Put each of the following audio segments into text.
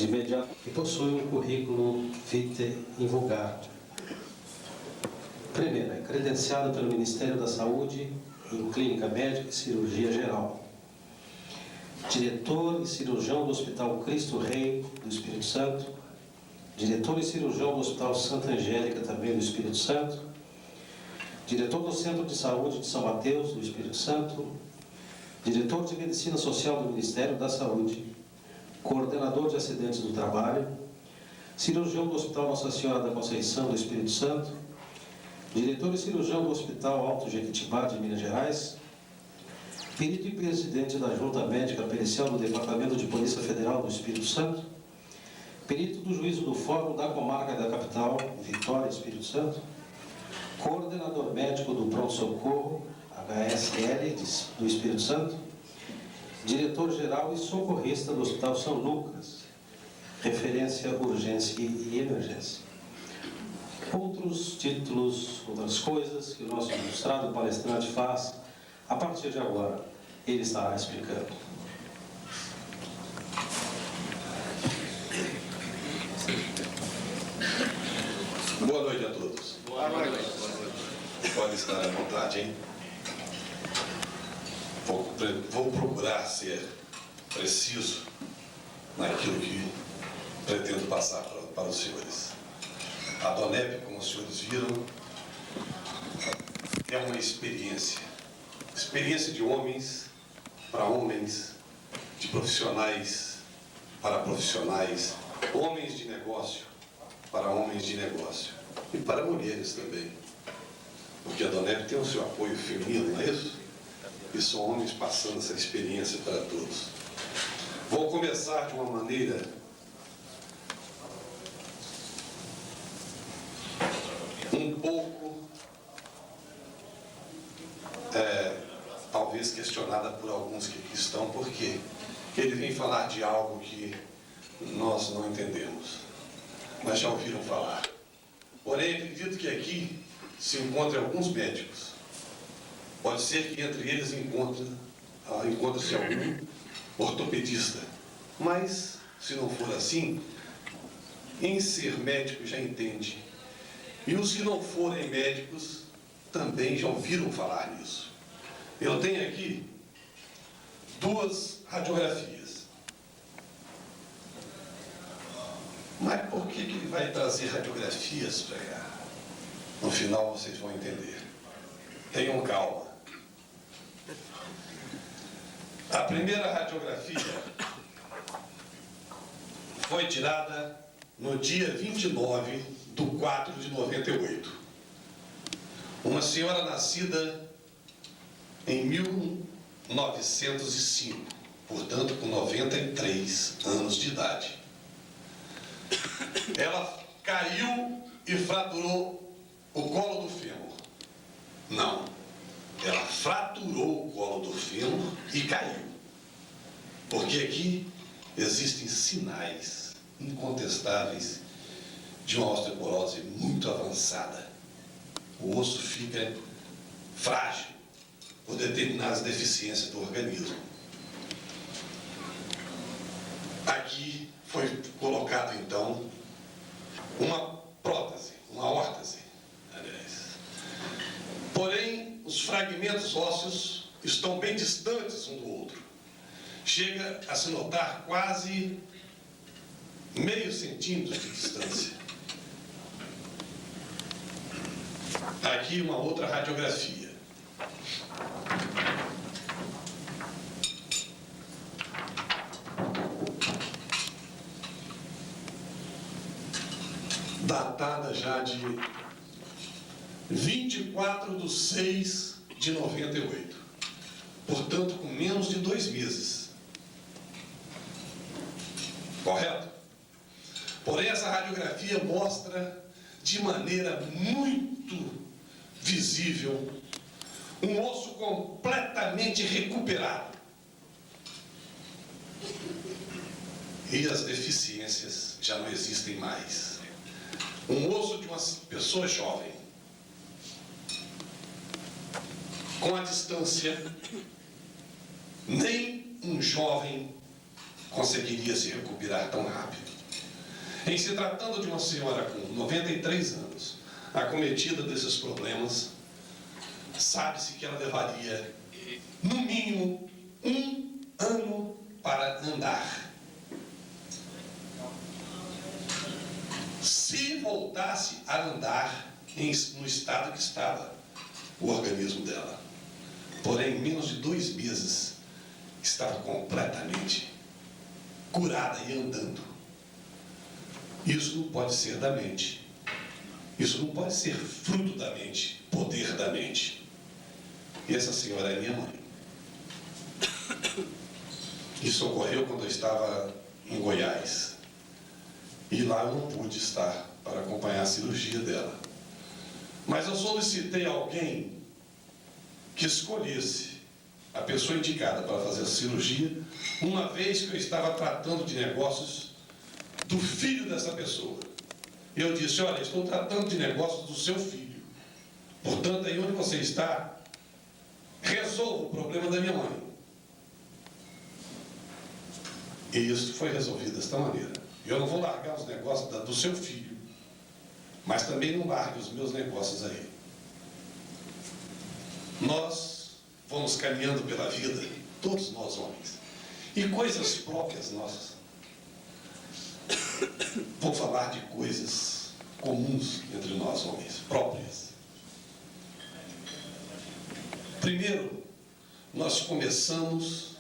de imediato e possui um currículo vitae invulgar. Primeira, é credenciada pelo Ministério da Saúde em Clínica Médica e Cirurgia Geral. Diretor e cirurgião do Hospital Cristo Rei do Espírito Santo. Diretor e cirurgião do Hospital Santa Angélica, também do Espírito Santo. Diretor do Centro de Saúde de São Mateus, do Espírito Santo. Diretor de Medicina Social do Ministério da Saúde. Coordenador de Acidentes do Trabalho. Cirurgião do Hospital Nossa Senhora da Conceição, do Espírito Santo. Diretor e cirurgião do Hospital Alto Jequitibá, de Minas Gerais. Perito e presidente da Junta Médica Pericial do Departamento de Polícia Federal do Espírito Santo. Perito do Juízo do Fórum da Comarca da Capital, Vitória, Espírito Santo. Coordenador médico do Pronto-Socorro, HSL, do Espírito Santo. Diretor-geral e socorrista do Hospital São Lucas, referência, urgência e emergência. Outros títulos, outras coisas que o nosso ilustrado palestrante faz, a partir de agora, ele estará explicando. Boa noite a todos. Boa noite. Pode estar à vontade, hein? Vou procurar ser preciso naquilo que pretendo passar para os senhores. A DONEP, como os senhores viram, é uma experiência de homens para homens, de profissionais para profissionais, homens de negócio para homens de negócio e para mulheres também, porque a DONEP tem o seu apoio feminino, não é isso? E são homens passando essa experiência para todos. Vou começar de uma maneira um pouco, talvez questionada por alguns que aqui estão, porque ele vem falar de algo que nós não entendemos, mas já ouviram falar. Porém, acredito que aqui se encontrem alguns médicos. Pode ser que entre eles encontre-se algum ortopedista, mas, se não for assim, em ser médico já entende. E os que não forem médicos também já ouviram falar nisso. Eu tenho aqui 2 radiografias. Mas por que ele vai trazer radiografias para cá? No final vocês vão entender. Tenham calma. A primeira radiografia foi tirada no dia 29/4/98. Uma senhora nascida em 1905, portanto com 93 anos de idade. Ela caiu e fraturou o colo do fêmur. Não, ela fraturou o colo do fêmur e caiu. Porque aqui existem sinais incontestáveis de uma osteoporose muito avançada. O osso fica frágil por determinadas deficiências do organismo. Aqui foi colocado então uma prótese, uma órtese, aliás. Porém, os fragmentos ósseos estão bem distantes um do outro. Chega a se notar quase meio centímetro de distância. Aqui uma outra radiografia. Datada já de 24/6/98. Portanto, com menos de 2 meses. Correto? Porém, essa radiografia mostra de maneira muito visível um osso completamente recuperado. E as deficiências já não existem mais. Um osso de uma pessoa jovem, com a distância, nem um jovem conseguiria se recuperar tão rápido. Em se tratando de uma senhora com 93 anos, acometida desses problemas, sabe-se que ela levaria, no mínimo, 1 ano para andar. Se voltasse a andar no estado que estava o organismo dela. Porém, em menos de 2 meses, estava completamente curada e andando. Isso não pode ser da mente. Isso não pode ser fruto da mente, poder da mente. E essa senhora é minha mãe. Isso ocorreu quando eu estava em Goiás. E lá eu não pude estar para acompanhar a cirurgia dela. Mas eu solicitei alguém que escolhesse a pessoa indicada para fazer a cirurgia, uma vez que eu estava tratando de negócios do filho dessa pessoa. Eu disse: olha, estou tratando de negócios do seu filho. Portanto, aí onde você está, resolva o problema da minha mãe. E isso foi resolvido desta maneira. Eu não vou largar os negócios do seu filho, mas também não largue os meus negócios aí. Nós vamos caminhando pela vida, todos nós homens, e coisas próprias nossas. Vou falar de coisas comuns entre nós homens, próprias. Primeiro, nós começamos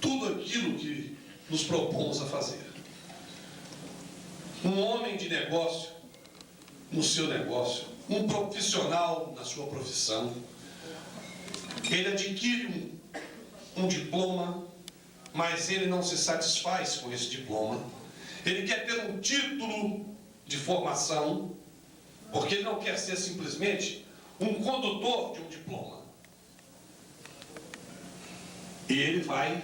tudo aquilo que nos propomos a fazer. Um homem de negócio, no seu negócio, um profissional na sua profissão, ele adquire um diploma, mas ele não se satisfaz com esse diploma. Ele quer ter um título de formação, porque ele não quer ser simplesmente um condutor de um diploma. E ele vai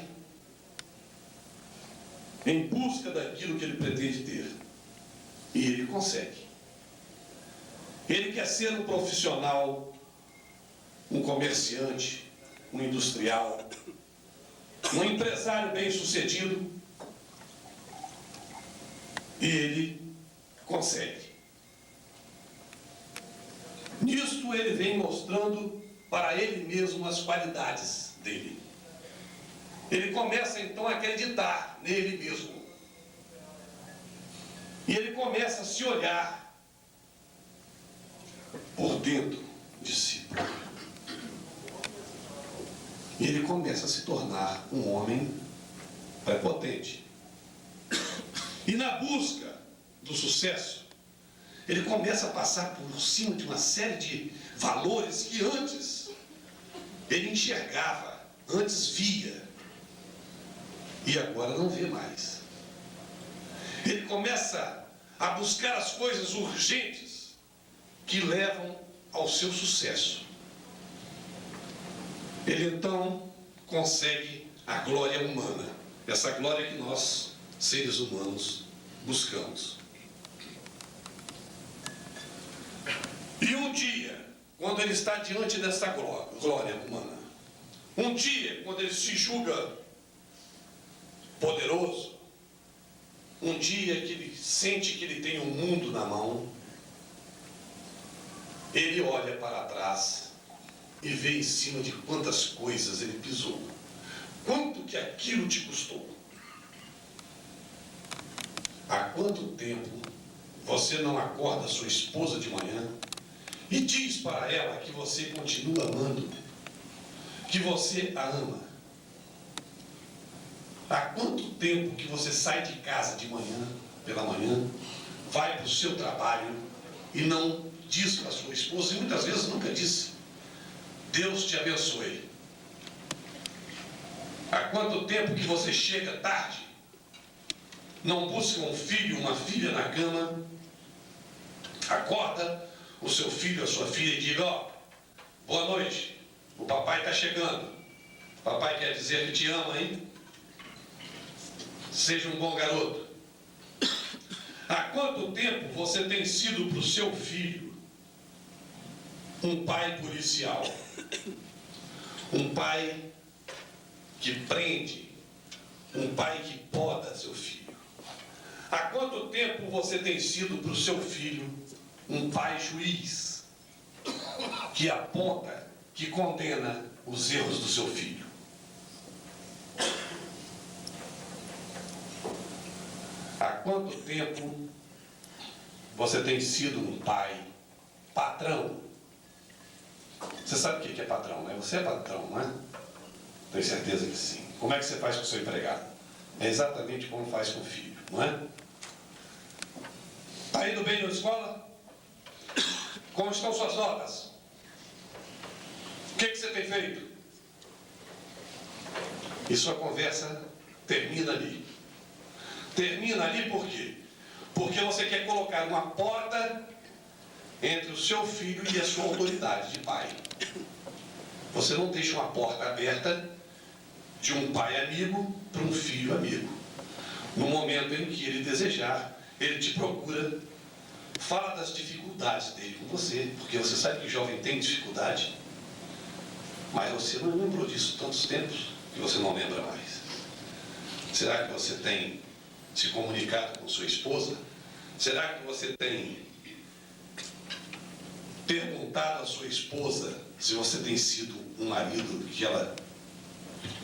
em busca daquilo que ele pretende ter. E ele consegue. Ele quer ser um profissional, um comerciante, um industrial, um empresário bem-sucedido. E ele consegue. Nisto ele vem mostrando para ele mesmo as qualidades dele. Ele começa então a acreditar nele mesmo. E ele começa a se olhar por dentro de si próprio. E ele começa a se tornar um homem prepotente. E na busca do sucesso, ele começa a passar por cima de uma série de valores que antes ele enxergava, antes via, e agora não vê mais. Ele começa a buscar as coisas urgentes que levam ao seu sucesso. Ele então consegue a glória humana, essa glória que nós, seres humanos, buscamos. E um dia, quando ele está diante dessa glória humana, um dia, quando ele se julga poderoso, um dia que ele sente que ele tem o mundo na mão, ele olha para trás e vê em cima de quantas coisas ele pisou. Quanto que aquilo te custou? Há quanto tempo você não acorda sua esposa de manhã e diz para ela que você continua amando, que você a ama? Há quanto tempo que você sai de casa de manhã, pela manhã, vai para o seu trabalho e não diz para a sua esposa, e muitas vezes nunca disse: Deus te abençoe? Há quanto tempo que você chega tarde, não busca um filho, uma filha na cama, acorda o seu filho, a sua filha e diga: ó, boa noite, o papai está chegando. Papai quer dizer que te ama, hein? Seja um bom garoto. Há quanto tempo você tem sido para o seu filho um pai policial? Um pai que prende, um pai que poda seu filho. Há quanto tempo você tem sido para o seu filho um pai juiz que aponta, que condena os erros do seu filho? Há quanto tempo você tem sido um pai patrão? Você sabe o que é patrão, né? Você é patrão, não é? Tenho certeza que sim. Como é que você faz com o seu empregado? É exatamente como faz com o filho, não é? Está indo bem na escola? Como estão suas notas? O que você tem feito? E sua conversa termina ali. Termina ali por quê? Porque você quer colocar uma porta entre o seu filho e a sua autoridade de pai. Você não deixa uma porta aberta de um pai amigo para um filho amigo. No momento em que ele desejar, ele te procura, fala das dificuldades dele com você, porque você sabe que o jovem tem dificuldade, mas você não lembrou disso tantos tempos que você não lembra mais. Será que você tem se comunicado com sua esposa? Será que você tem perguntado à sua esposa se você tem sido um marido que ela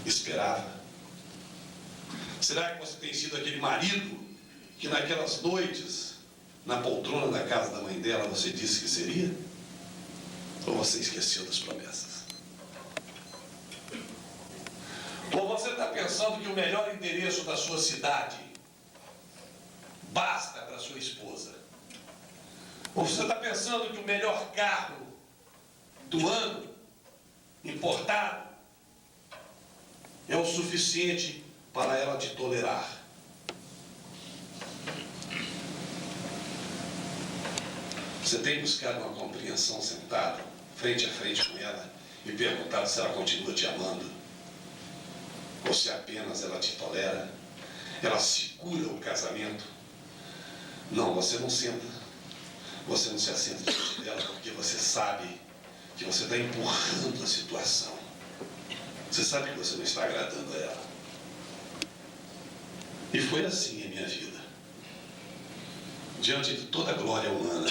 esperava? Será que você tem sido aquele marido que naquelas noites, na poltrona da casa da mãe dela, você disse que seria? Ou você esqueceu das promessas? Ou você está pensando que o melhor endereço da sua cidade basta para sua esposa? Ou você está pensando que o melhor carro do ano, importado, é o suficiente para ela te tolerar? Você tem buscado uma compreensão sentado, frente a frente com ela, e perguntado se ela continua te amando? Ou se apenas ela te tolera? Ela segura o casamento? Não, você não senta. Você não se assenta diante dela porque você sabe que você está empurrando a situação. Você sabe que você não está agradando a ela. E foi assim em minha vida. Diante de toda a glória humana,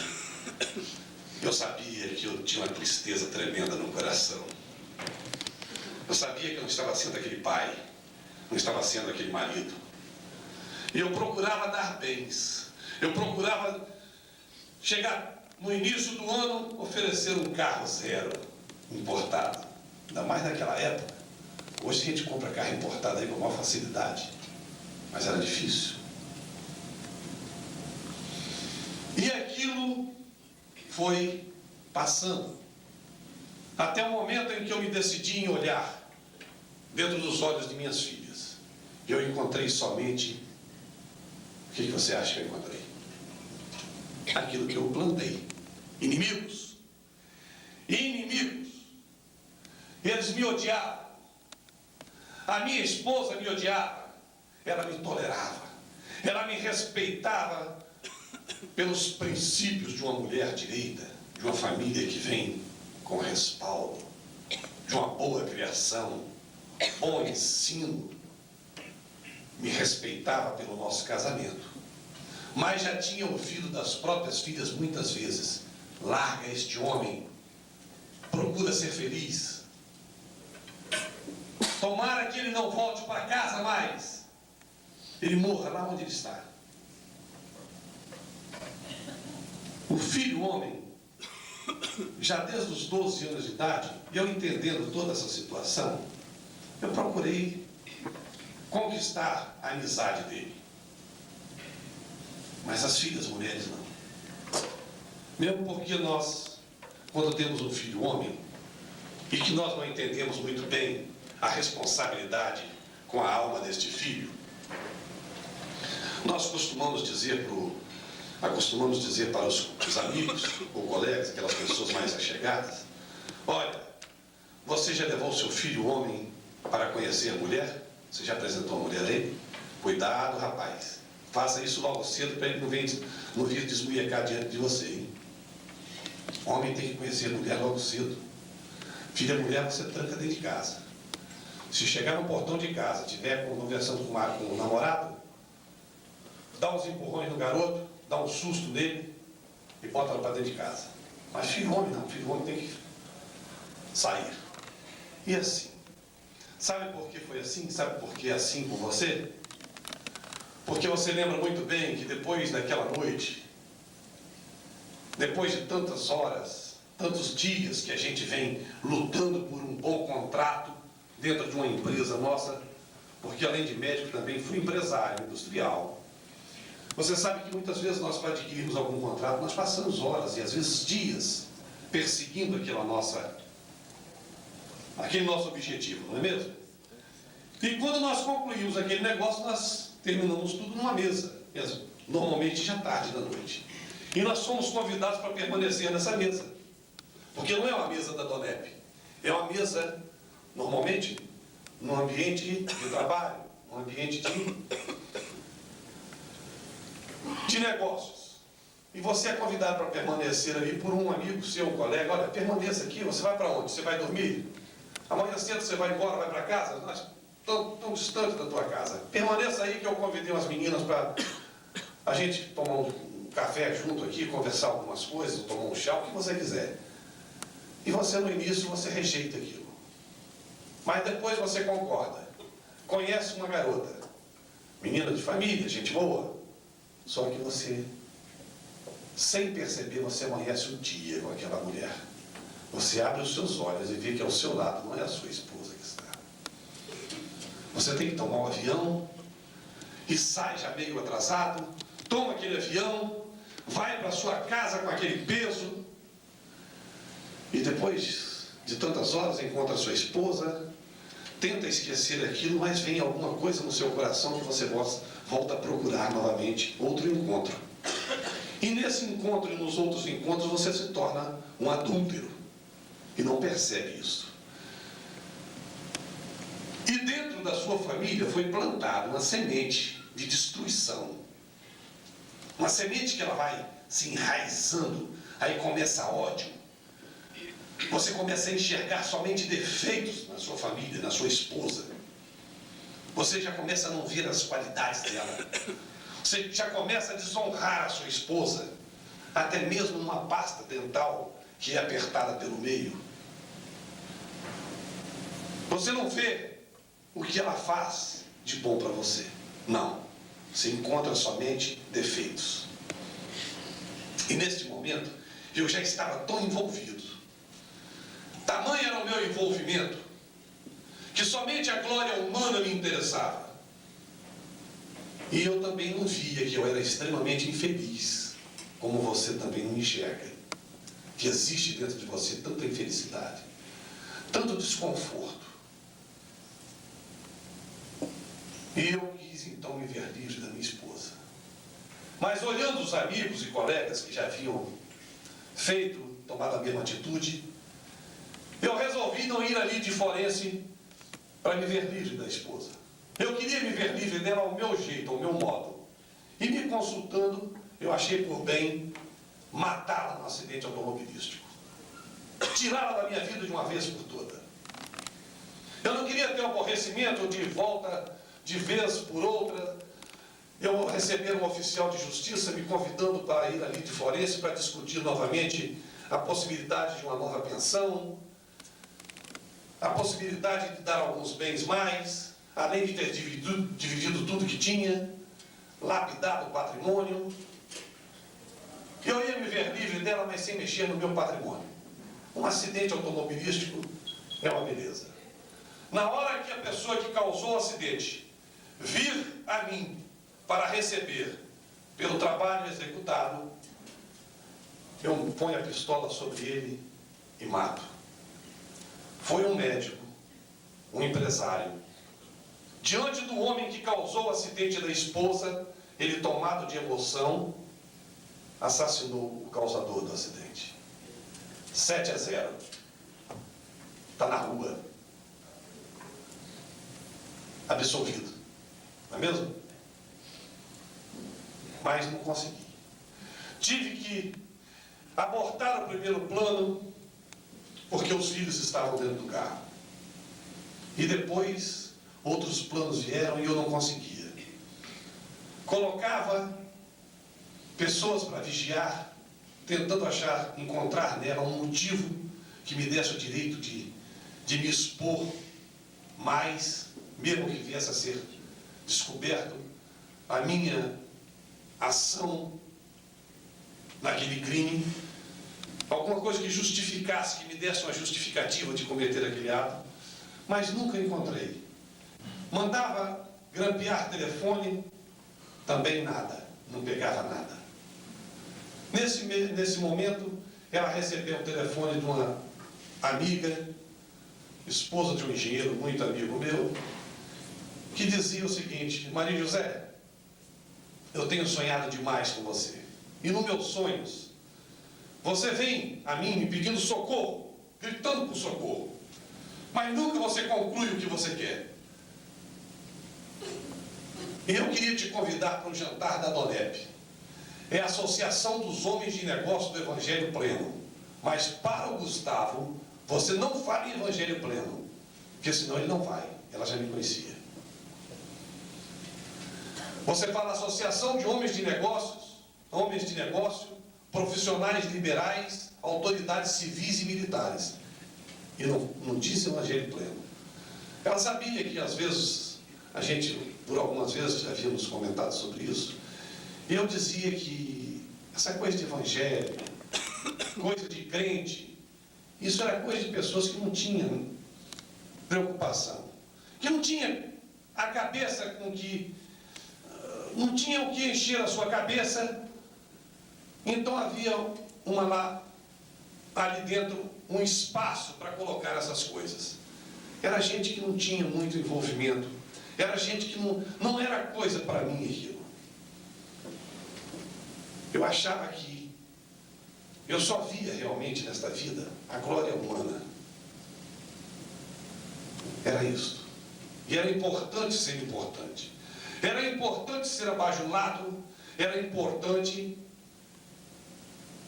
eu sabia que eu tinha uma tristeza tremenda no coração. Eu sabia que eu não estava sendo aquele pai, não estava sendo aquele marido. E eu procurava dar bens. Eu procurava chegar no início do ano, oferecer um carro zero, importado. Ainda mais naquela época. Hoje a gente compra carro importado aí com maior facilidade. Mas era difícil. E aquilo foi passando. Até o momento em que eu me decidi em olhar dentro dos olhos de minhas filhas. E eu encontrei somente... O que você acha que eu encontrei? Aquilo que eu plantei. Inimigos. Inimigos. Eles me odiavam. A minha esposa me odiava. Ela me tolerava. Ela me respeitava pelos princípios de uma mulher direita, de uma família que vem com respaldo, de uma boa criação, bom ensino. Me respeitava pelo nosso casamento. Mas já tinha ouvido das próprias filhas muitas vezes: larga este homem, procura ser feliz. Tomara que ele não volte para casa mais. Ele morra lá onde ele está. O filho homem, já desde os 12 anos de idade, e eu entendendo toda essa situação, eu procurei conquistar a amizade dele. Mas as filhas mulheres não. Mesmo porque nós, quando temos um filho homem, e que nós não entendemos muito bem a responsabilidade com a alma deste filho, nós costumamos dizer para os amigos ou colegas, aquelas pessoas mais achegadas: olha, você já levou seu filho homem para conhecer a mulher? Você já apresentou a mulher a ele? Cuidado, rapaz. Faça isso logo cedo para ele não vir desmunhecar diante de você, hein? Homem tem que conhecer a mulher logo cedo. Filha mulher você tranca dentro de casa. Se chegar no portão de casa, tiver conversando com o namorado, dá uns empurrões no garoto, dá um susto nele e bota ela para dentro de casa. Mas filho homem não, filho homem tem que sair. E assim. Sabe por que foi assim? Sabe por que é assim com você? Porque você lembra muito bem que depois daquela noite, depois de tantas horas, tantos dias que a gente vem lutando por um bom contrato dentro de uma empresa nossa, porque além de médico também fui empresário industrial. Você sabe que muitas vezes nós, para adquirirmos algum contrato, nós passamos horas e às vezes dias perseguindo aquele nosso objetivo, não é mesmo? E quando nós concluímos aquele negócio, nós terminamos tudo numa mesa, normalmente já tarde da noite. E nós somos convidados para permanecer nessa mesa. Porque não é uma mesa da Donep, é uma mesa, normalmente, num ambiente de trabalho, num ambiente de negócios. E você é convidado para permanecer ali por um amigo seu, um colega. Olha, permaneça aqui, você vai para onde? Você vai dormir? Amanhã cedo você vai embora, vai para casa? Nós tão distante da tua casa. Permaneça aí que eu convidei umas meninas para a gente tomar um café junto aqui, conversar algumas coisas, tomar um chá, o que você quiser. E você no início, você rejeita aquilo. Mas depois você concorda. Conhece uma garota, menina de família, gente boa. Só que você, sem perceber, você amanhece o dia com aquela mulher. Você abre os seus olhos e vê que ao seu lado não é a sua esposa que está. Você tem que tomar um avião e sai já meio atrasado, toma aquele avião, vai para sua casa com aquele peso e depois de tantas horas encontra a sua esposa, tenta esquecer aquilo, mas vem alguma coisa no seu coração que você volta a procurar novamente outro encontro. E nesse encontro e nos outros encontros você se torna um adúltero e não percebe isso. E dentro da sua família foi plantada uma semente de destruição. Uma semente que ela vai se enraizando, aí começa ódio. Você começa a enxergar somente defeitos na sua família, na sua esposa. Você já começa a não ver as qualidades dela. Você já começa a desonrar a sua esposa, até mesmo numa pasta dental que é apertada pelo meio. Você não vê o que ela faz de bom para você. Não. Você encontra somente defeitos. E neste momento, eu já estava tão envolvido. Tamanho era o meu envolvimento, que somente a glória humana me interessava. E eu também não via que eu era extremamente infeliz, como você também não enxerga. Que existe dentro de você tanta infelicidade, tanto desconforto. E eu quis então me ver livre da minha esposa. Mas olhando os amigos e colegas que já haviam tomado a mesma atitude, eu resolvi não ir ali de forense para me ver livre da esposa. Eu queria me ver livre dela ao meu jeito, ao meu modo. E me consultando, eu achei por bem matá-la no acidente automobilístico. Tirá-la da minha vida de uma vez por toda. Eu não queria ter o aborrecimento de volta de vez por outra, eu receber um oficial de justiça me convidando para ir ali de forense para discutir novamente a possibilidade de uma nova pensão, a possibilidade de dar alguns bens mais, além de ter dividido tudo que tinha, lapidado o patrimônio. Eu ia me ver livre dela, mas sem mexer no meu patrimônio. Um acidente automobilístico é uma beleza. Na hora que a pessoa que causou o acidente vir a mim para receber pelo trabalho executado, eu ponho a pistola sobre ele e mato. Foi um médico, um empresário. Diante do homem que causou o acidente da esposa, ele, tomado de emoção, assassinou o causador do acidente. 7-0. Está na rua. Absolvido. Não é mesmo? Mas não consegui. Tive que abortar o primeiro plano, porque os filhos estavam dentro do carro. E depois, outros planos vieram e eu não conseguia. colocava pessoas para vigiar, tentando encontrar nela um motivo que me desse o direito de me expor mais, mesmo que viesse a ser descoberto a minha ação naquele crime, alguma coisa que justificasse, que me desse uma justificativa de cometer aquele ato, mas nunca encontrei. Mandava grampear telefone, também nada, não pegava nada. Nesse momento, ela recebeu o telefone de uma amiga, esposa de um engenheiro muito amigo meu, que dizia o seguinte: Maria José, eu tenho sonhado demais com você. E nos meus sonhos, você vem a mim me pedindo socorro, gritando por socorro, mas nunca você conclui o que você quer. E eu queria te convidar para um jantar da DONEP. É a Associação dos Homens de Negócio do Evangelho Pleno. Mas para o Gustavo, você não fala em Evangelho Pleno, porque senão ele não vai. Ela já me conhecia. Você fala Associação de Homens de Negócios, homens de negócio, profissionais liberais, autoridades civis e militares. E não disse Evangelho Pleno. Ela sabia que às vezes, a gente, por algumas vezes, já havíamos comentado sobre isso, e eu dizia que essa coisa de evangelho, coisa de crente, isso era coisa de pessoas que não tinham preocupação, que não tinham a cabeça com que, não tinha o que encher a sua cabeça. Então havia ali dentro um espaço para colocar essas coisas. Era gente que não tinha muito envolvimento, era gente que não era coisa para mim aquilo. Eu achava que eu só via realmente nesta vida a glória humana. Era isso. E era importante ser importante. Era importante ser abajulado. Era importante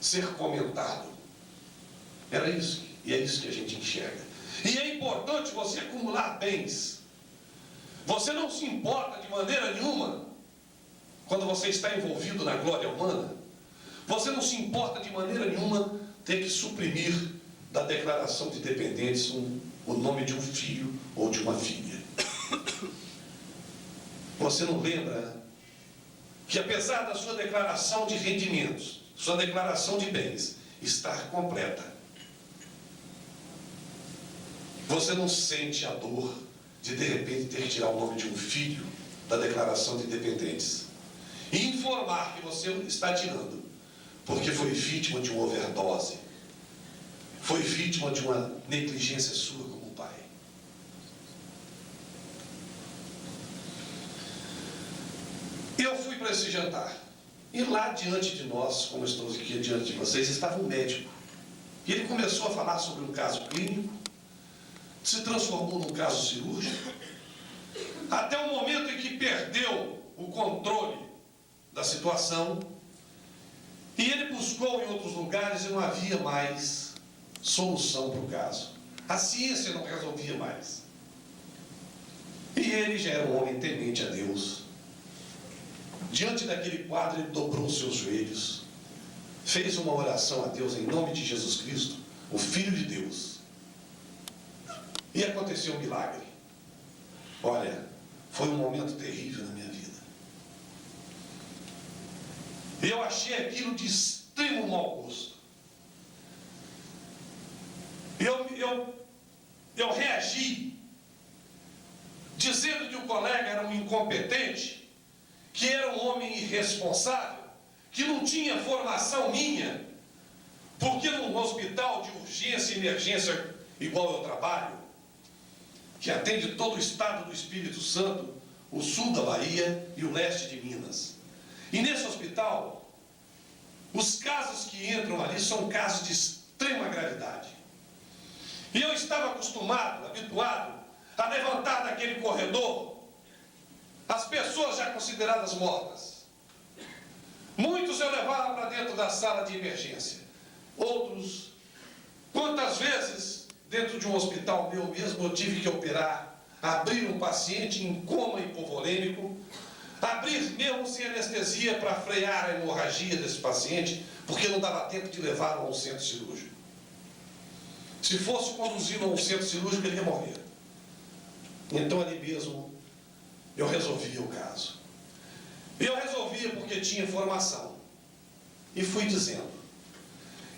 ser comentado. Era isso. E é isso que a gente enxerga. E é importante você acumular bens. Você não se importa de maneira nenhuma quando você está envolvido na glória humana. Você não se importa de maneira nenhuma ter que suprimir da declaração de dependentes o nome de um filho ou de uma filha. Você não lembra que apesar da sua declaração de rendimentos, sua declaração de bens estar completa, você não sente a dor de repente ter que tirar o nome de um filho da declaração de dependentes e informar que você está tirando porque foi vítima de uma overdose, foi vítima de uma negligência sua como pai. Eu fui para esse jantar, e lá diante de nós, como estou aqui diante de vocês, estava um médico. E ele começou a falar sobre um caso clínico, se transformou num caso cirúrgico, até o momento em que perdeu o controle da situação, e ele buscou em outros lugares e não havia mais solução para o caso. A ciência não resolvia mais. E ele já era um homem temente a Deus. Diante daquele quadro, ele dobrou os seus joelhos, fez uma oração a Deus em nome de Jesus Cristo, o Filho de Deus. E aconteceu um milagre. Olha, foi um momento terrível na minha vida. Eu achei aquilo de extremo mau gosto. Eu reagi, dizendo que o colega era um incompetente, que era um homem irresponsável, que não tinha formação minha, porque num hospital de urgência e emergência igual eu trabalho, que atende todo o estado do Espírito Santo, o sul da Bahia e o leste de Minas. E nesse hospital, os casos que entram ali são casos de extrema gravidade. E eu estava acostumado, habituado, a levantar daquele corredor as pessoas já consideradas mortas. Muitos eu levava para dentro da sala de emergência. Outros, quantas vezes, dentro de um hospital meu mesmo, eu tive que operar, abrir um paciente em coma hipovolêmico, Abrir mesmo sem anestesia para frear a hemorragia desse paciente, porque não dava tempo de levá-lo a um centro cirúrgico. Se fosse conduzido a um centro cirúrgico, ele ia morrer. Então ali mesmo eu resolvia o caso. E eu resolvia porque tinha informação. E fui dizendo: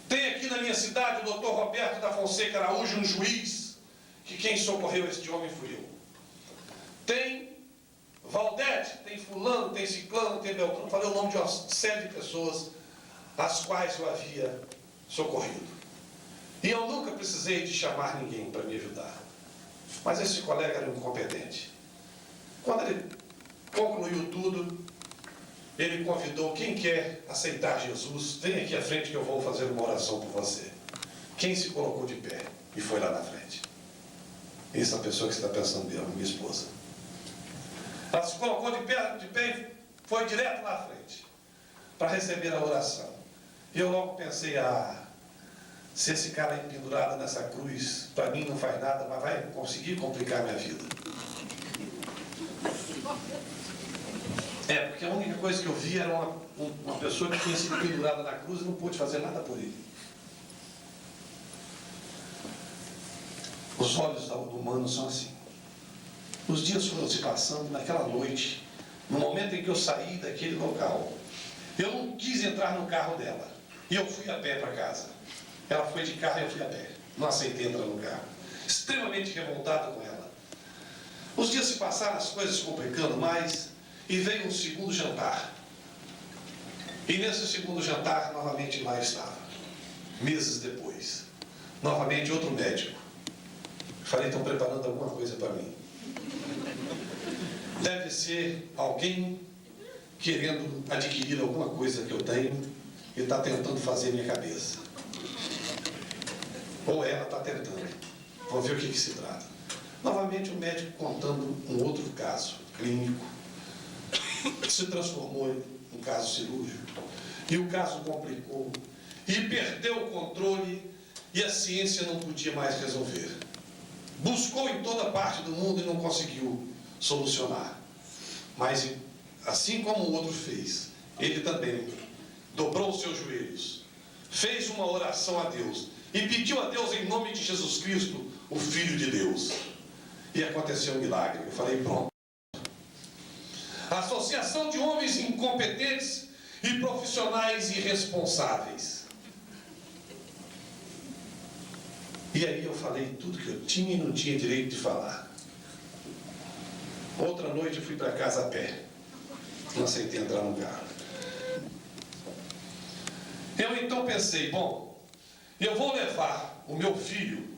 tem aqui na minha cidade o doutor Roberto da Fonseca Araújo, um juiz, que quem socorreu este homem fui eu. Tem Valdete, tem fulano, tem ciclano, tem Beltrano. Falei o nome de uma série de pessoas as quais eu havia socorrido. E eu nunca precisei de chamar ninguém para me ajudar. Mas esse colega era um incompetente. Quando ele concluiu tudo, ele convidou: quem quer aceitar Jesus, vem aqui à frente que eu vou fazer uma oração por você. Quem se colocou de pé e foi lá na frente? Essa pessoa que você está pensando dela, minha esposa. Ela se colocou de pé e foi direto lá à frente para receber a oração. E eu logo pensei: se esse cara aí pendurado nessa cruz, para mim não faz nada, mas vai conseguir complicar a minha vida. Porque a única coisa que eu vi era uma pessoa que tinha sido pendurada na cruz e não pôde fazer nada por ele. Os olhos do humano são assim. Os dias foram se passando. Naquela noite, no momento em que eu saí daquele local, eu não quis entrar no carro dela. E eu fui a pé para casa. Ela foi de carro e eu fui a pé. Não aceitei entrar no carro. Extremamente revoltado com ela. Os dias se passaram, as coisas se complicando mais, e veio um segundo jantar. E nesse segundo jantar, novamente lá estava. Meses depois. Novamente outro médico. Falei: estão preparando alguma coisa para mim. Deve ser alguém querendo adquirir alguma coisa que eu tenho e está tentando fazer minha cabeça. Ou ela está tentando. Vamos ver o que se trata. Novamente o médico contando um outro caso clínico que se transformou em um caso cirúrgico. E o caso complicou e perdeu o controle e a ciência não podia mais resolver. Buscou em toda parte do mundo e não conseguiu solucionar. Mas assim como o outro fez, ele também dobrou os seus joelhos, fez uma oração a Deus e pediu a Deus em nome de Jesus Cristo, o Filho de Deus. E aconteceu um milagre. Eu falei: pronto. A associação de homens incompetentes e profissionais irresponsáveis. E aí eu falei tudo que eu tinha e não tinha direito de falar. Outra noite eu fui para casa a pé. Não aceitei entrar no carro. Eu então pensei: bom, eu vou levar o meu filho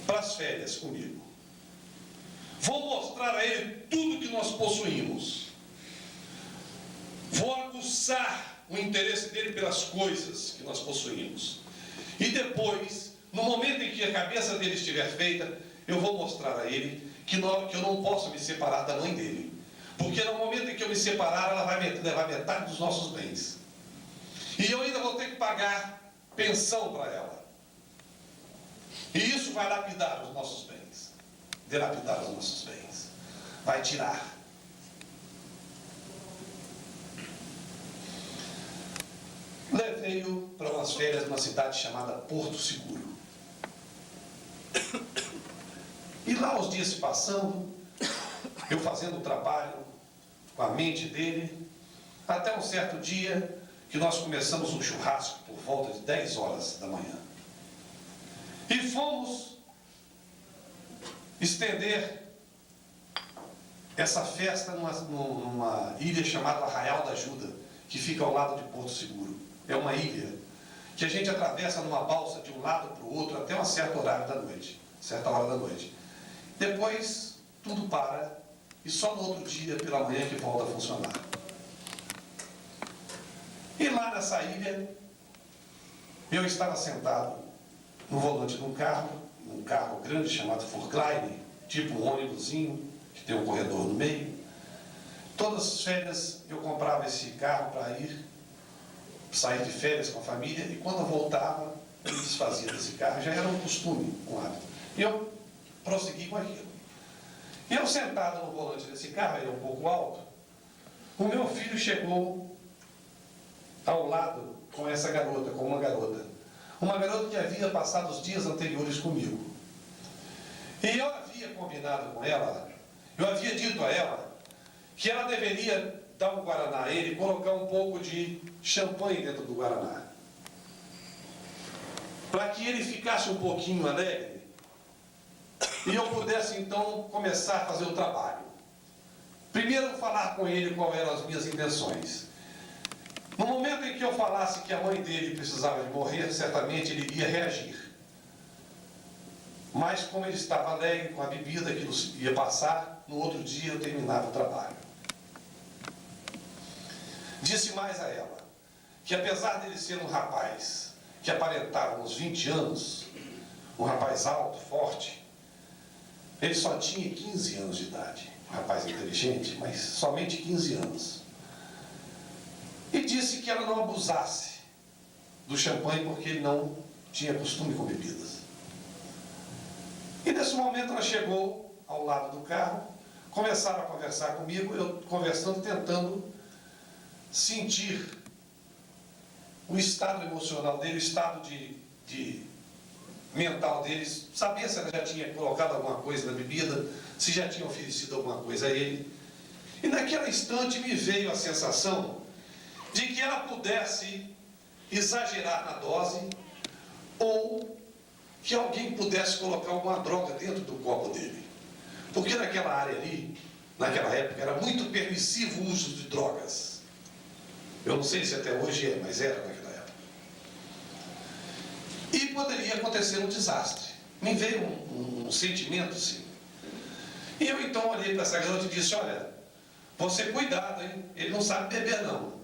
para as férias comigo. Vou mostrar a ele tudo que nós possuímos. Vou aguçar o interesse dele pelas coisas que nós possuímos. E depois, no momento em que a cabeça dele estiver feita, eu vou mostrar a ele que eu não posso me separar da mãe dele. Porque no momento em que eu me separar, ela vai levar metade dos nossos bens. E eu ainda vou ter que pagar pensão para ela. E isso vai lapidar os nossos bens. Dilapidar os nossos bens. Vai tirar. Levei-o para umas férias numa cidade chamada Porto Seguro. E lá os dias se passando, eu fazendo o trabalho com a mente dele, até um certo dia que nós começamos um churrasco por volta de 10 horas da manhã. E fomos estender essa festa numa ilha chamada Arraial da Ajuda, que fica ao lado de Porto Seguro. É uma ilha que a gente atravessa numa balsa de um lado para o outro até um certo horário da noite, certa hora da noite. Depois tudo para e só no outro dia pela manhã que volta a funcionar. E lá nessa ilha eu estava sentado no volante de um carro grande chamado Furcline, tipo um ônibusinho que tem um corredor no meio. Todas as férias eu comprava esse carro para sair de férias com a família, e quando eu voltava, eu me desfazia desse carro. Já era um costume, um hábito. E eu prossegui com aquilo. E eu sentado no volante desse carro, ele é um pouco alto, o meu filho chegou ao lado com essa garota, com uma garota. Uma garota que havia passado os dias anteriores comigo. E eu havia combinado com ela, eu havia dito a ela que ela deveria dar um guaraná a ele e colocar um pouco de champanhe dentro do guaraná. Para que ele ficasse um pouquinho alegre e eu pudesse então começar a fazer o trabalho. Primeiro falar com ele quais eram as minhas intenções. No momento em que eu falasse que a mãe dele precisava de morrer, certamente ele iria reagir. Mas como ele estava alegre com a bebida, aquilo ia passar, no outro dia eu terminava o trabalho. Disse mais a ela, que apesar dele ser um rapaz que aparentava uns 20 anos, um rapaz alto, forte, ele só tinha 15 anos de idade. Um rapaz inteligente, mas somente 15 anos. E disse que ela não abusasse do champanhe porque ele não tinha costume com bebidas. E nesse momento ela chegou ao lado do carro, começaram a conversar comigo, eu conversando, tentando sentir o estado emocional dele, o estado de mental deles, saber se ela já tinha colocado alguma coisa na bebida, se já tinha oferecido alguma coisa a ele. E naquele instante me veio a sensação de que ela pudesse exagerar na dose ou que alguém pudesse colocar alguma droga dentro do copo dele. Porque naquela área ali, naquela época, era muito permissivo o uso de drogas. Eu não sei se até hoje é, mas era naquela época. E poderia acontecer um desastre. Me veio um sentimento assim. E eu então olhei para essa garota e disse, olha, você cuidado, hein? Ele não sabe beber não.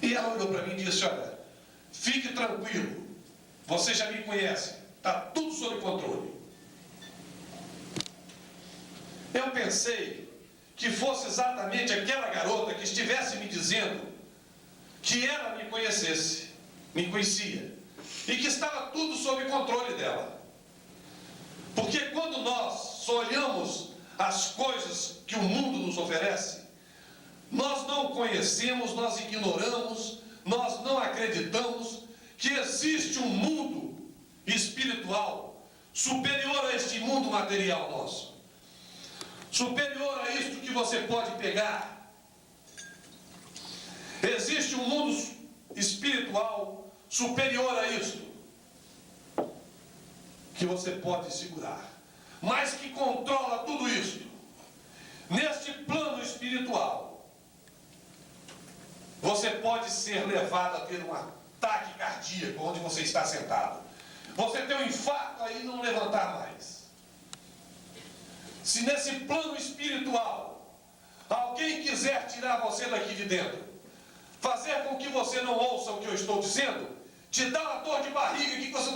E ela olhou para mim e disse, olha, fique tranquilo, você já me conhece, está tudo sob controle. Eu pensei que fosse exatamente aquela garota que estivesse me dizendo que ela me conhecesse, me conhecia, e que estava tudo sob controle dela. Porque quando nós só olhamos as coisas que o mundo nos oferece, nós não conhecemos, nós ignoramos, nós não acreditamos que existe um mundo espiritual superior a este mundo material nosso. Superior a isto que você pode pegar. Existe um mundo espiritual superior a isto que você pode segurar, mas que controla tudo isto. Neste plano espiritual, você pode ser levado a ter um ataque cardíaco onde você está sentado. Você ter um infarto aí e não levantar mais. Se nesse plano espiritual alguém quiser tirar você daqui de dentro, fazer com que você não ouça o que eu estou dizendo, te dá uma dor de barriga que você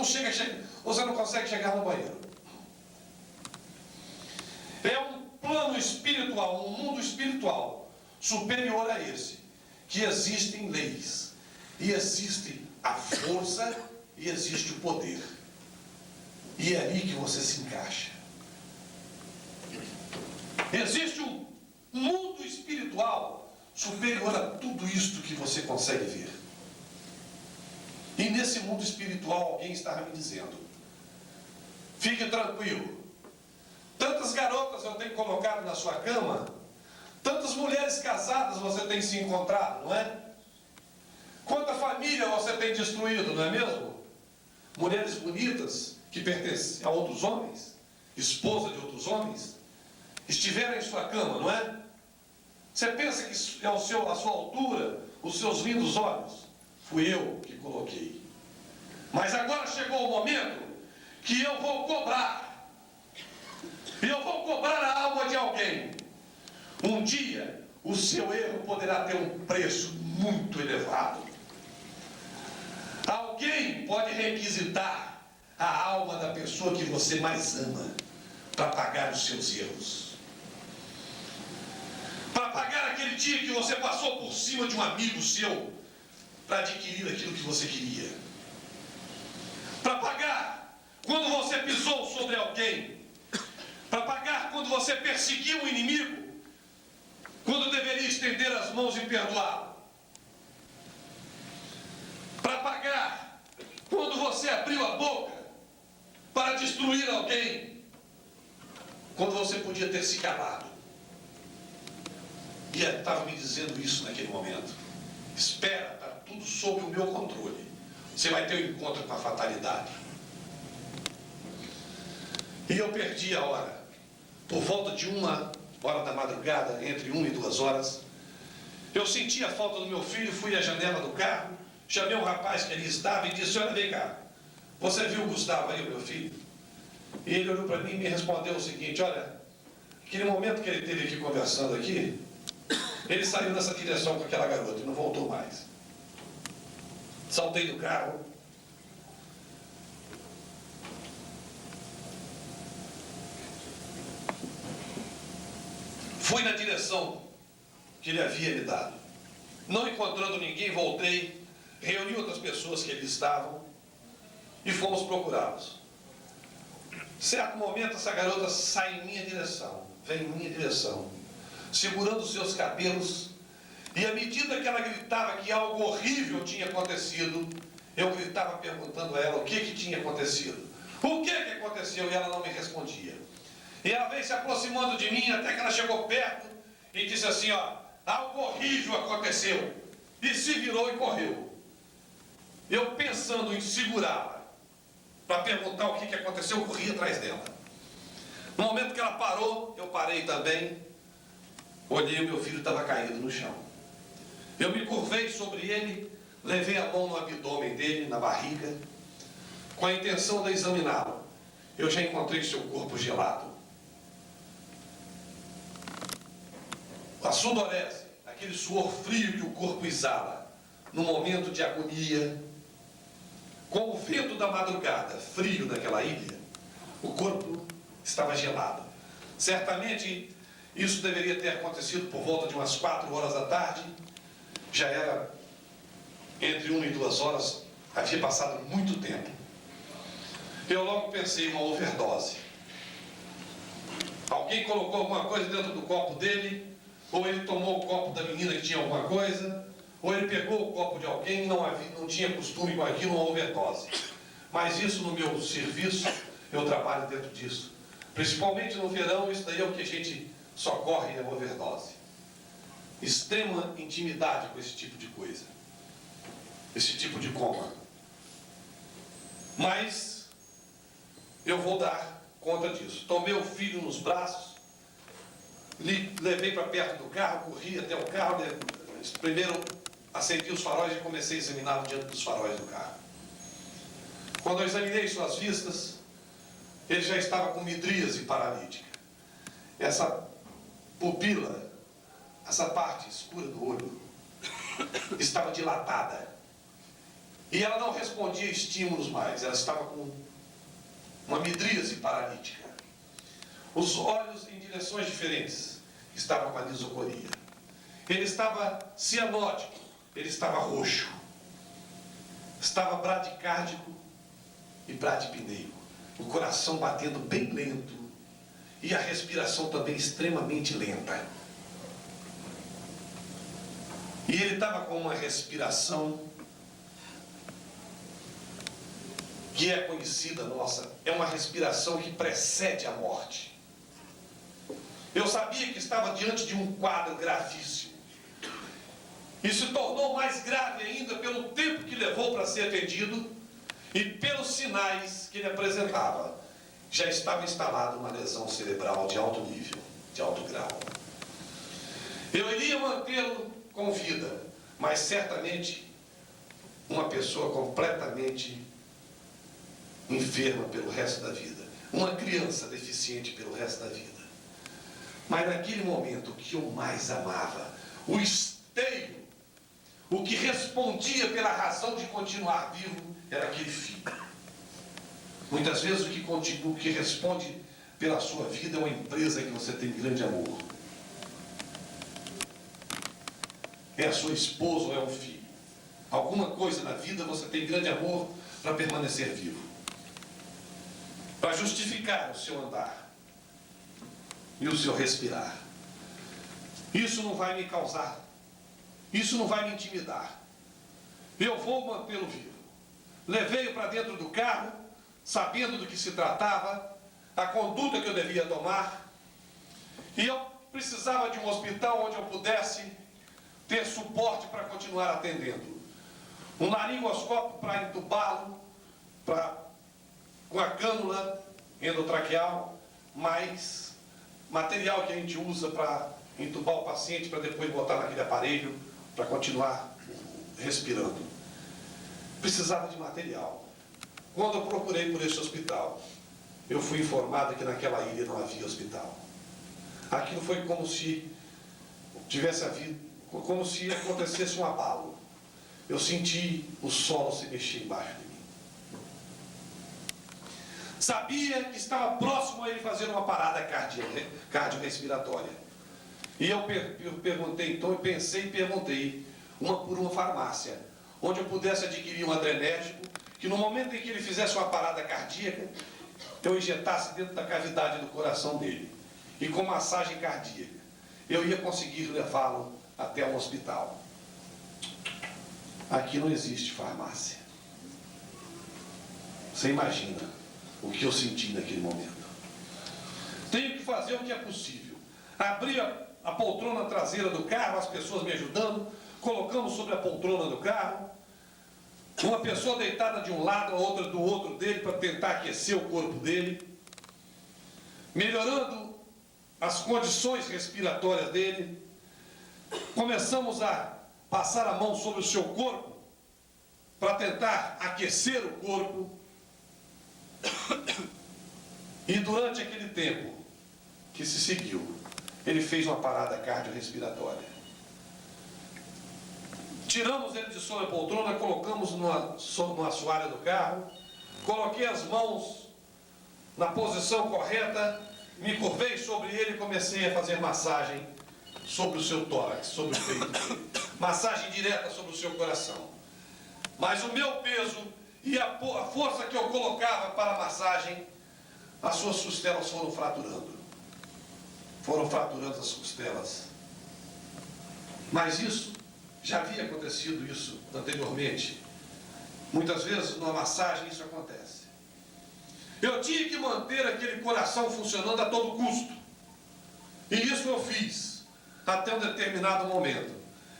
não consegue chegar no banheiro. É um plano espiritual, um mundo espiritual superior a esse, que existem leis, e existe a força, e existe o poder. E é ali que você se encaixa. Existe um mundo espiritual superior a tudo isto que você consegue ver. E nesse mundo espiritual alguém estava me dizendo, fique tranquilo, tantas garotas eu tenho colocado na sua cama, tantas mulheres casadas você tem se encontrado, não é? Quanta família você tem destruído, não é mesmo? Mulheres bonitas que pertencem a outros homens, esposa de outros homens, estiveram em sua cama, não é? Você pensa que é a sua altura, os seus lindos olhos? Fui eu que coloquei. Mas agora chegou o momento que eu vou cobrar. E eu vou cobrar a alma de alguém. Um dia, o seu erro poderá ter um preço muito elevado. Alguém pode requisitar a alma da pessoa que você mais ama para pagar os seus erros. Para pagar aquele dia que você passou por cima de um amigo seu para adquirir aquilo que você queria. Para pagar quando você pisou sobre alguém. Para pagar quando você perseguiu o inimigo, quando deveria estender as mãos e perdoá-lo. Para pagar, quando você abriu a boca para destruir alguém, quando você podia ter se calado. E ele estava me dizendo isso naquele momento. Espera, está tudo sob o meu controle. Você vai ter um encontro com a fatalidade. E eu perdi a hora. Por volta de 1h da madrugada, entre 1 e 2 horas, eu senti a falta do meu filho, fui à janela do carro, chamei um rapaz que ali estava e disse: olha, vem cá, você viu o Gustavo aí, o meu filho? E ele olhou para mim e me respondeu o seguinte: olha, aquele momento que ele esteve aqui conversando aqui, ele saiu nessa direção com aquela garota e não voltou mais. Saltei do carro. Fui na direção que ele havia me dado. Não encontrando ninguém, voltei, reuni outras pessoas que ali estavam e fomos procurá-los. Certo momento, essa garota sai em minha direção, vem em minha direção, segurando os seus cabelos, e à medida que ela gritava que algo horrível tinha acontecido, eu gritava perguntando a ela o que tinha acontecido. O que aconteceu? E ela não me respondia. E ela veio se aproximando de mim até que ela chegou perto e disse assim: ó, algo horrível aconteceu. E se virou e correu. Eu, pensando em segurá-la para perguntar o que aconteceu, eu corri atrás dela. No momento que ela parou, eu parei também. Olhei, o meu filho estava caído no chão. Eu me curvei sobre ele, levei a mão no abdômen dele, na barriga, com a intenção de examiná-lo. Eu já encontrei seu corpo gelado. A sudorese, aquele suor frio que o corpo exala, no momento de agonia, com o vento da madrugada, frio daquela ilha, o corpo estava gelado. Certamente isso deveria ter acontecido por volta de umas 4 horas da tarde. Já era entre 1 e 2 horas, havia passado muito tempo. Eu logo pensei em uma overdose. Alguém colocou alguma coisa dentro do copo dele, ou ele tomou o copo da menina que tinha alguma coisa, ou ele pegou o copo de alguém e não tinha costume com aquilo, uma overdose. Mas isso, no meu serviço, eu trabalho dentro disso. Principalmente no verão, isso daí é o que a gente socorre, é overdose. Extrema intimidade com esse tipo de coisa, esse tipo de coma. Mas eu vou dar conta disso. Tomei o filho nos braços, levei para perto do carro, corri até o carro, primeiro acendi os faróis e comecei a examiná-lo diante dos faróis do carro. Quando eu examinei suas vistas, ele já estava com midríase paralítica. Essa pupila, essa parte escura do olho, estava dilatada. E ela não respondia a estímulos mais, ela estava com uma midríase paralítica. Os olhos em direções diferentes, estava com a lisocoria. Ele estava cianótico, ele estava roxo. Estava bradicárdico e bradipneico. O coração batendo bem lento e a respiração também extremamente lenta. E ele estava com uma respiração que é conhecida nossa, é uma respiração que precede a morte. Eu sabia que estava diante de um quadro gravíssimo. E se tornou mais grave ainda pelo tempo que levou para ser atendido e pelos sinais que ele apresentava. Já estava instalada uma lesão cerebral de alto nível, de alto grau. Eu iria mantê-lo com vida, mas certamente uma pessoa completamente enferma pelo resto da vida. Uma criança deficiente pelo resto da vida. Mas naquele momento, o que eu mais amava, o esteio, o que respondia pela razão de continuar vivo, era aquele filho. Muitas vezes o que responde pela sua vida é uma empresa que você tem grande amor. É a sua esposa ou é um filho. Alguma coisa na vida você tem grande amor para permanecer vivo. Para justificar o seu andar. e o seu respirar. Isso não vai me causar, isso não vai me intimidar. Eu vou mantê-lo vivo. Levei-o para dentro do carro, sabendo do que se tratava, a conduta que eu devia tomar, e eu precisava de um hospital onde eu pudesse ter suporte para continuar atendendo. Um laringoscópio para entubá-lo, com a cânula endotraqueal, mais material que a gente usa para entubar o paciente, para depois botar naquele aparelho, para continuar respirando. Precisava de material. Quando eu procurei por esse hospital, eu fui informado que naquela ilha não havia hospital. Aquilo foi como se tivesse havido, como se acontecesse um abalo. Eu senti o solo se mexer embaixo de mim. Sabia que estava próximo a ele fazer uma parada cardiorrespiratória. E eu perguntei, então eu pensei e perguntei, por uma farmácia, onde eu pudesse adquirir um adrenérgico, que no momento em que ele fizesse uma parada cardíaca, eu injetasse dentro da cavidade do coração dele. E com massagem cardíaca, eu ia conseguir levá-lo até um hospital. Aqui não existe farmácia. Você imagina o que eu senti naquele momento. Tenho que fazer o que é possível. Abri a poltrona traseira do carro, as pessoas me ajudando, colocamos sobre a poltrona do carro, uma pessoa deitada de um lado, a outra do outro dele, para tentar aquecer o corpo dele, melhorando as condições respiratórias dele. Começamos a passar a mão sobre o seu corpo, para tentar aquecer o corpo. E durante aquele tempo que se seguiu, ele fez uma parada cardiorrespiratória. Tiramos ele de sobre a poltrona, colocamos numa assoalho do carro, coloquei as mãos na posição correta, me curvei sobre ele e comecei a fazer massagem sobre o seu tórax, sobre o peito dele. Massagem direta sobre o seu coração. Mas o meu peso e a força que eu colocava para a massagem, as suas costelas foram fraturando. Foram fraturando as costelas. Mas isso, já havia acontecido isso anteriormente. Muitas vezes, numa massagem, isso acontece. Eu tinha que manter aquele coração funcionando a todo custo. E isso eu fiz, até um determinado momento,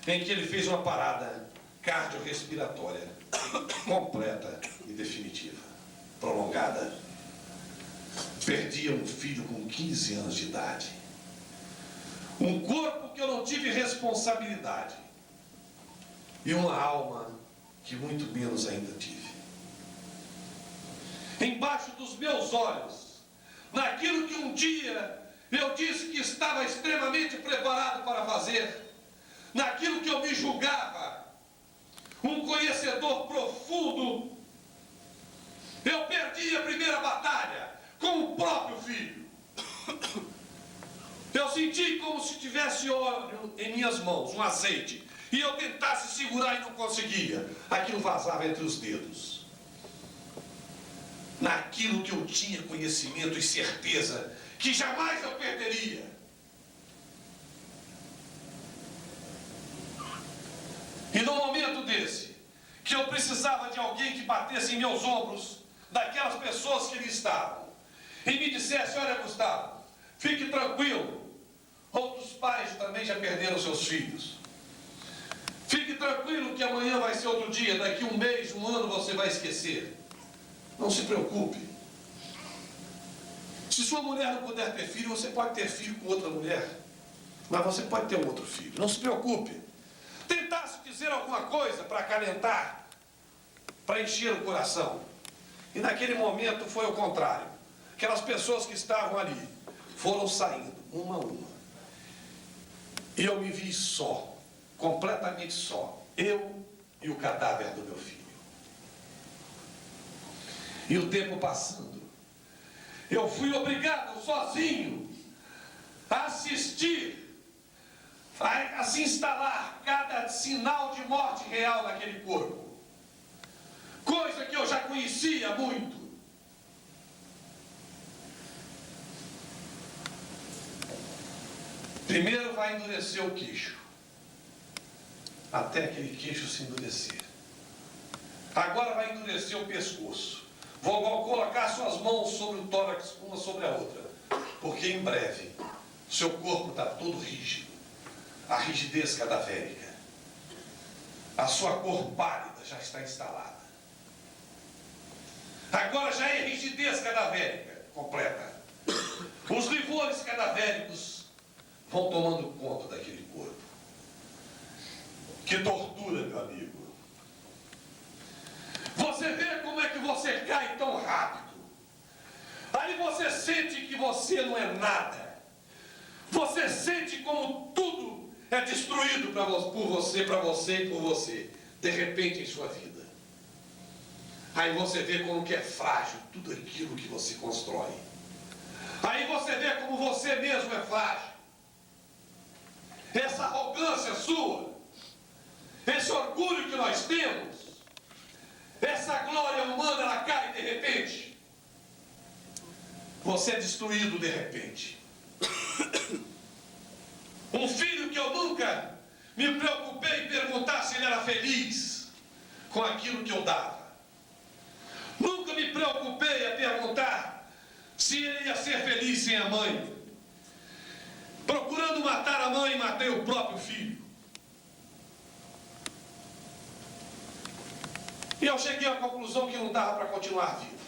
em que ele fez uma parada cardiorrespiratória completa e definitiva, prolongada. Perdia um filho com 15 anos de idade. Um corpo que eu não tive responsabilidade. E uma alma que muito menos ainda tive. Embaixo dos meus olhos, naquilo que um dia eu disse que estava extremamente preparado para fazer, naquilo que eu me julgava um conhecedor profundo, eu perdi a primeira batalha com o próprio filho. Eu senti como se tivesse óleo em minhas mãos, um azeite, e eu tentasse segurar e não conseguia. Aquilo vazava entre os dedos. Naquilo que eu tinha conhecimento e certeza que jamais eu perderia. E no momento desse, que eu precisava de alguém que batesse em meus ombros, daquelas pessoas que ali estavam, e me dissesse: olha, Gustavo, fique tranquilo, outros pais também já perderam seus filhos. Fique tranquilo que amanhã vai ser outro dia, daqui um mês, um ano você vai esquecer. Não se preocupe. Se sua mulher não puder ter filho, você pode ter filho com outra mulher, mas você pode ter um outro filho. Não se preocupe. Tentasse dizer alguma coisa para acalentar, para encher o coração. E naquele momento foi o contrário. Aquelas pessoas que estavam ali foram saindo, uma a uma. E eu me vi só, completamente só. Eu e o cadáver do meu filho. E o tempo passando. Eu fui obrigado, sozinho, a assistir, a se instalar cada sinal de morte real naquele corpo. Coisa que eu já conhecia muito. Primeiro vai endurecer o queixo, até aquele queixo se endurecer. Agora vai endurecer o pescoço. Vou colocar suas mãos sobre o tórax, uma sobre a outra, porque em breve seu corpo está todo rígido, a rigidez cadavérica, a sua cor pálida já está instalada. Agora já é rigidez cadavérica completa. Os livores cadavéricos vão tomando conta daquele corpo. Que tortura, meu amigo. Você vê como é que você cai tão rápido. Aí você sente que você não é nada. Você sente como tudo é destruído por você, para você e por você, de repente em sua vida. Aí você vê como que é frágil tudo aquilo que você constrói. Aí você vê como você mesmo é frágil. Essa arrogância sua, esse orgulho que nós temos, essa glória humana, ela cai de repente. Você é destruído de repente. Um filho que eu nunca me preocupei em perguntar se ele era feliz com aquilo que eu dava. Nunca me preocupei a perguntar se ele ia ser feliz sem a mãe. Procurando matar a mãe, matei o próprio filho. E eu cheguei à conclusão que não dava para continuar vivo.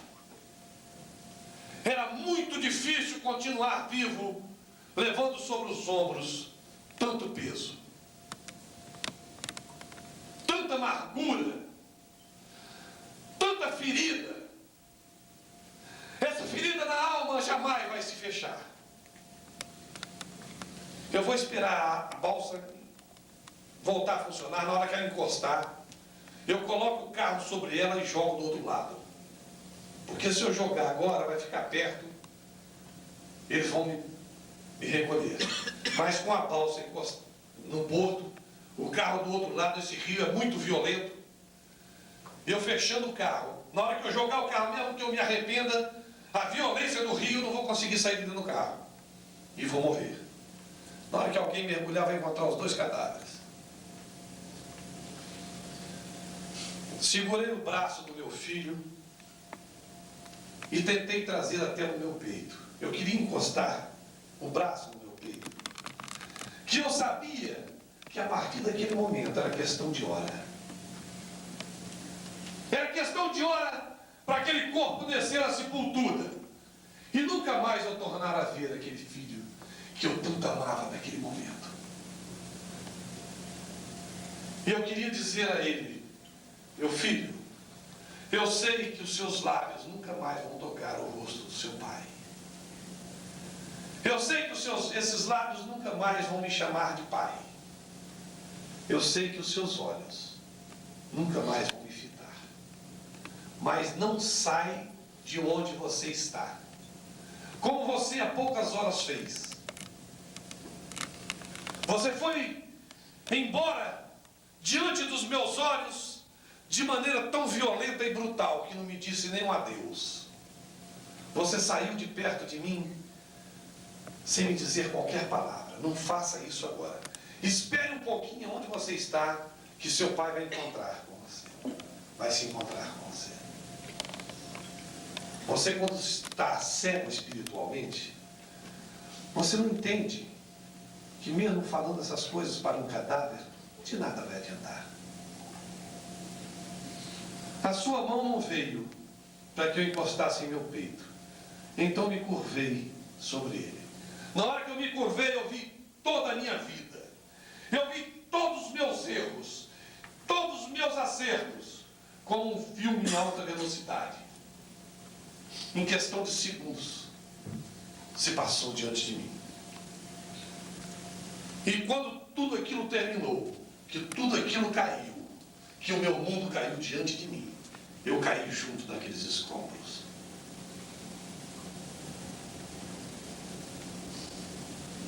Era muito difícil continuar vivo, levando sobre os ombros tanto peso, tanta amargura, tanta ferida. Essa ferida na alma jamais vai se fechar. Eu vou esperar a balsa voltar a funcionar. Na hora que ela encostar, eu coloco o carro sobre ela e jogo do outro lado. Porque se eu jogar agora, vai ficar perto, eles vão me recolher. Mas com a balsa encostada no porto, o carro do outro lado desse rio é muito violento, eu fechando o carro, na hora que eu jogar o carro, mesmo que eu me arrependa, a violência do rio, eu não vou conseguir sair de dentro do carro. E vou morrer. Na hora que alguém mergulhar, vai encontrar os dois cadáveres. Segurei o braço do meu filho e tentei trazer até o meu peito. Eu queria encostar o braço no meu peito. Que eu sabia que a partir daquele momento era questão de hora. Era questão de hora para aquele corpo descer à sepultura. E nunca mais eu tornar a ver aquele filho que eu tanto amava naquele momento. E eu queria dizer a ele: meu filho, eu sei que os seus lábios nunca mais vão tocar o rosto do seu pai. Eu sei que esses lábios nunca mais vão me chamar de pai. Eu sei que os seus olhos nunca mais vão me fitar. Mas não sai de onde você está, como você há poucas horas fez. Você foi embora diante dos meus olhos de maneira tão violenta e brutal que não me disse nem um adeus. Você saiu de perto de mim sem me dizer qualquer palavra. Não faça isso agora. Espere um pouquinho onde você está, que seu pai vai encontrar com você. Vai se encontrar com você. Você, quando está cego espiritualmente, você não entende que mesmo falando essas coisas para um cadáver, de nada vai adiantar. A sua mão não veio para que eu encostasse em meu peito. Então me curvei sobre ele. Na hora que eu me curvei, eu vi toda a minha vida. Eu vi todos os meus erros, todos os meus acertos, como um filme em alta velocidade. Em questão de segundos, se passou diante de mim. E quando tudo aquilo terminou, que tudo aquilo caiu, que o meu mundo caiu diante de mim, eu caí junto daqueles escombros.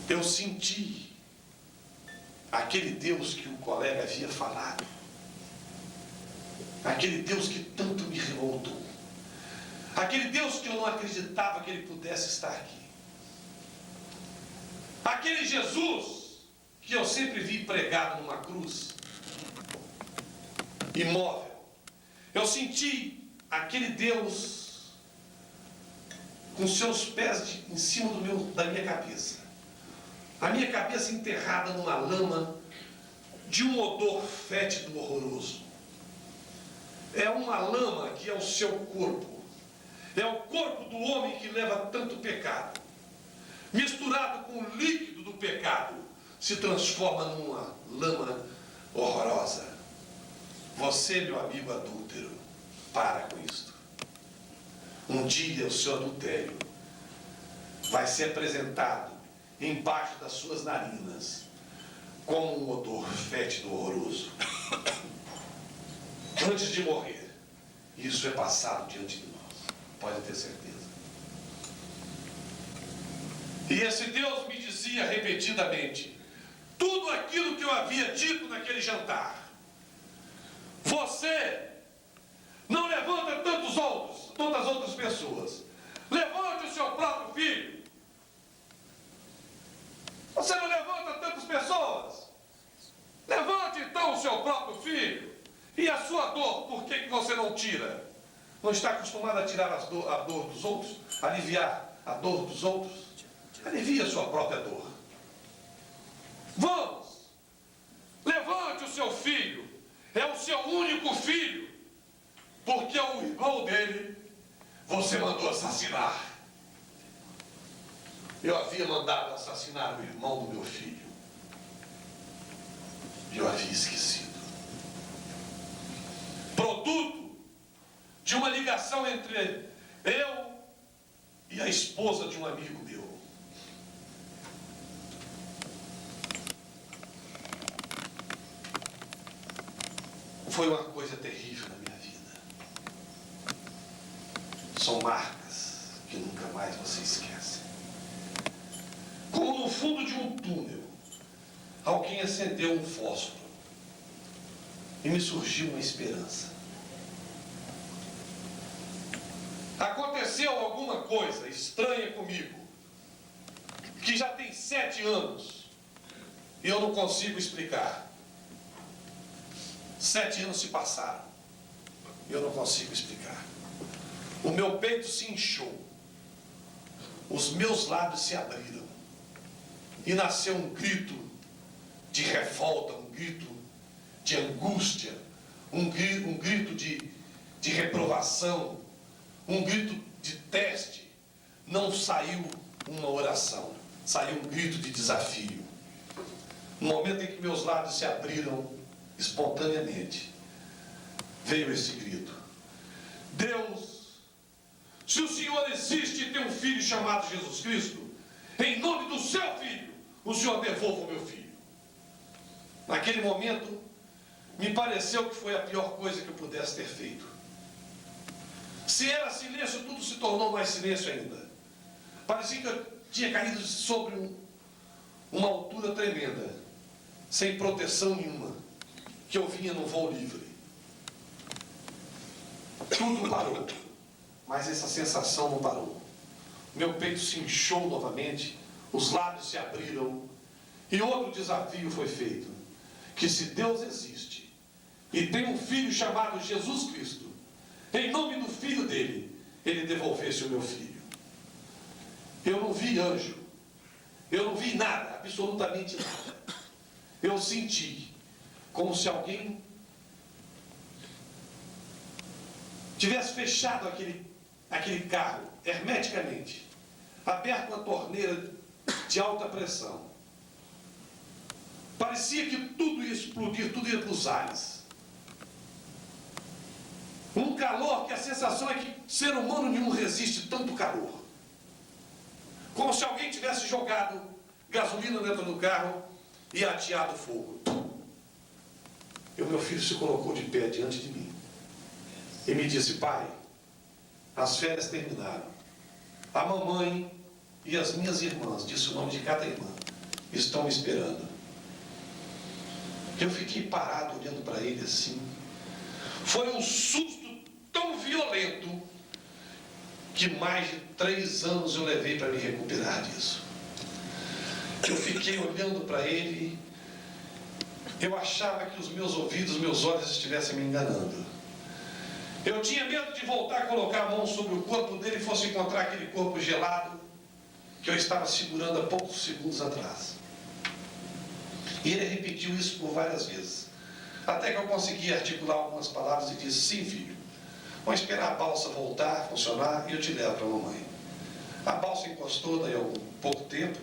Eu senti aquele Deus que o colega havia falado, aquele Deus que tanto me revoltou, aquele Deus que eu não acreditava que ele pudesse estar aqui, Aquele Jesus que eu sempre vi pregado numa cruz, imóvel. Eu senti aquele Deus com seus pés em cima da minha cabeça. A minha cabeça enterrada numa lama de um odor fétido horroroso. É uma lama que é o seu corpo. É o corpo do homem que leva tanto pecado. Misturado com o líquido do pecado, se transforma numa lama horrorosa. Você, meu amigo adúltero, para com isto. Um dia o seu adultério vai ser apresentado embaixo das suas narinas como um odor fétido horroroso. Antes de morrer, isso é passado diante de nós, pode ter certeza. E esse Deus me dizia repetidamente tudo aquilo que eu havia dito naquele jantar. Você não levanta tantas outras pessoas. Levante o seu próprio filho. Você não levanta tantas pessoas. Levante então o seu próprio filho. E a sua dor, por que você não tira? Não está acostumado a tirar a dor dos outros? Aliviar a dor dos outros? Alivie a sua própria dor. Vamos! Levante o seu filho. É o seu único filho. Porque o irmão dele você mandou assassinar. Eu havia mandado assassinar o irmão do meu filho. E eu havia esquecido. Produto de uma ligação entre eu e a esposa de um amigo meu. Foi uma coisa terrível na minha vida. São marcas que nunca mais você esquece. Como no fundo de um túnel, alguém acendeu um fósforo e me surgiu uma esperança. Aconteceu alguma coisa estranha comigo, que já tem 7 anos, e eu não consigo explicar. 7 anos se passaram, e eu não consigo explicar. O meu peito se inchou, os meus lábios se abriram, e nasceu um grito de revolta, um grito de angústia, um grito de reprovação, um grito de teste. Não saiu uma oração, saiu um grito de desafio. No momento em que meus lábios se abriram espontaneamente, veio esse grito: Deus, se o Senhor existe e tem um filho chamado Jesus Cristo, em nome do seu filho, o Senhor devolva o meu filho. Naquele momento, me pareceu que foi a pior coisa que eu pudesse ter feito. Se era silêncio, tudo se tornou mais silêncio ainda. Parecia que eu tinha caído sobre uma altura tremenda, sem proteção nenhuma, que eu vinha no voo livre. Tudo parou, mas essa sensação não parou. Meu peito se inchou novamente, os lábios se abriram, e outro desafio foi feito: que se Deus existe e tem um filho chamado Jesus Cristo, em nome do filho dele, ele devolvesse o meu filho. Eu não vi anjo, eu não vi nada, absolutamente nada. Eu senti como se alguém tivesse fechado aquele carro hermeticamente, aberto uma torneira de alta pressão. Parecia que tudo ia explodir, tudo ia para os ares. Um calor que a sensação é que ser humano nenhum resiste tanto calor. Como se alguém tivesse jogado gasolina dentro do carro e ateado fogo. E o meu filho se colocou de pé diante de mim e me disse: pai, as férias terminaram. A mamãe e as minhas irmãs, disse o nome de cada irmã, estão me esperando. Eu fiquei parado olhando para ele assim. Foi um susto tão violento que mais de 3 anos eu levei para me recuperar disso. Eu fiquei olhando para ele. Eu achava que os meus ouvidos, meus olhos estivessem me enganando. Eu tinha medo de voltar a colocar a mão sobre o corpo dele e fosse encontrar aquele corpo gelado que eu estava segurando há poucos segundos atrás. E ele repetiu isso por várias vezes. Até que eu consegui articular algumas palavras e disse: sim, filho, vamos esperar a balsa voltar a funcionar e eu te levo para a mamãe. A balsa encostou daí a pouco tempo.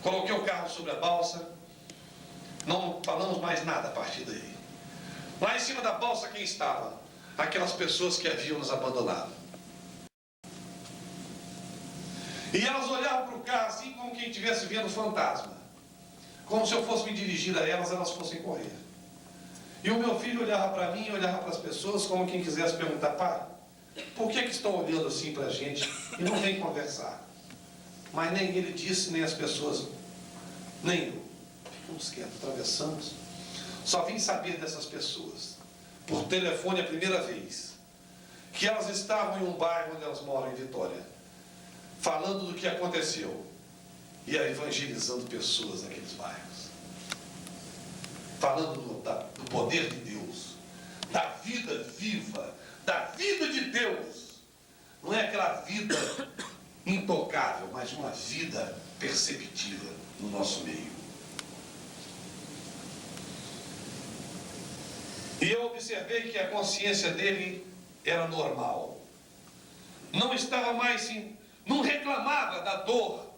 Coloquei o carro sobre a balsa. Não falamos mais nada a partir daí. Lá em cima da balsa quem estava? Aquelas pessoas que haviam nos abandonado. E elas olhavam para o carro assim como quem estivesse vendo fantasma. Como se eu fosse me dirigir a elas, elas fossem correr. E o meu filho olhava para mim, olhava para as pessoas como quem quisesse perguntar: pai, por que estão olhando assim para a gente e não vem conversar? Mas nem ele disse, nem as pessoas, nem eu. Ficamos quietos, atravessamos. Só vim saber dessas pessoas, por telefone a primeira vez, que elas estavam em um bairro onde elas moram, em Vitória, falando do que aconteceu e evangelizando pessoas naqueles bairros. Falando do poder de Deus, da vida viva, da vida de Deus. Não é aquela vida intocável, mas uma vida perceptiva no nosso meio. E eu observei que a consciência dele era normal. Não estava mais, não reclamava da dor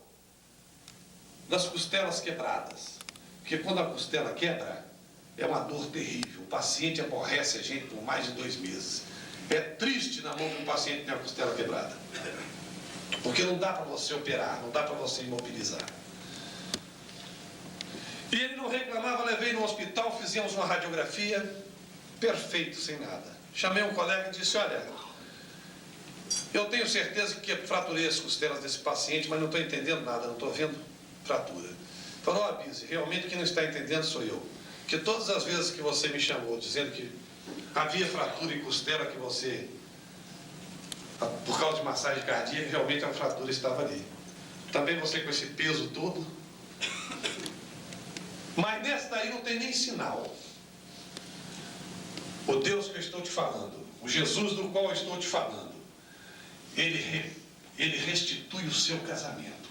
das costelas quebradas. Porque quando a costela quebra, é uma dor terrível. O paciente aborrece a gente por mais de 2 meses. É triste na mão de um paciente que tem a costela quebrada. Porque não dá para você operar, não dá para você imobilizar. E ele não reclamava, levei no hospital, fizemos uma radiografia, perfeito, sem nada. Chamei um colega e disse: olha, eu tenho certeza que fraturei as costelas desse paciente, mas não estou entendendo nada, não estou vendo fratura. Falou: ó, Bise, realmente quem não está entendendo sou eu. Porque todas as vezes que você me chamou dizendo que havia fratura em costela, que você, por causa de massagem cardíaca, realmente a fratura estava ali. Também você com esse peso todo. Mas nessa daí não tem nem sinal. O Deus que eu estou te falando, o Jesus do qual eu estou te falando, ele restitui o seu casamento.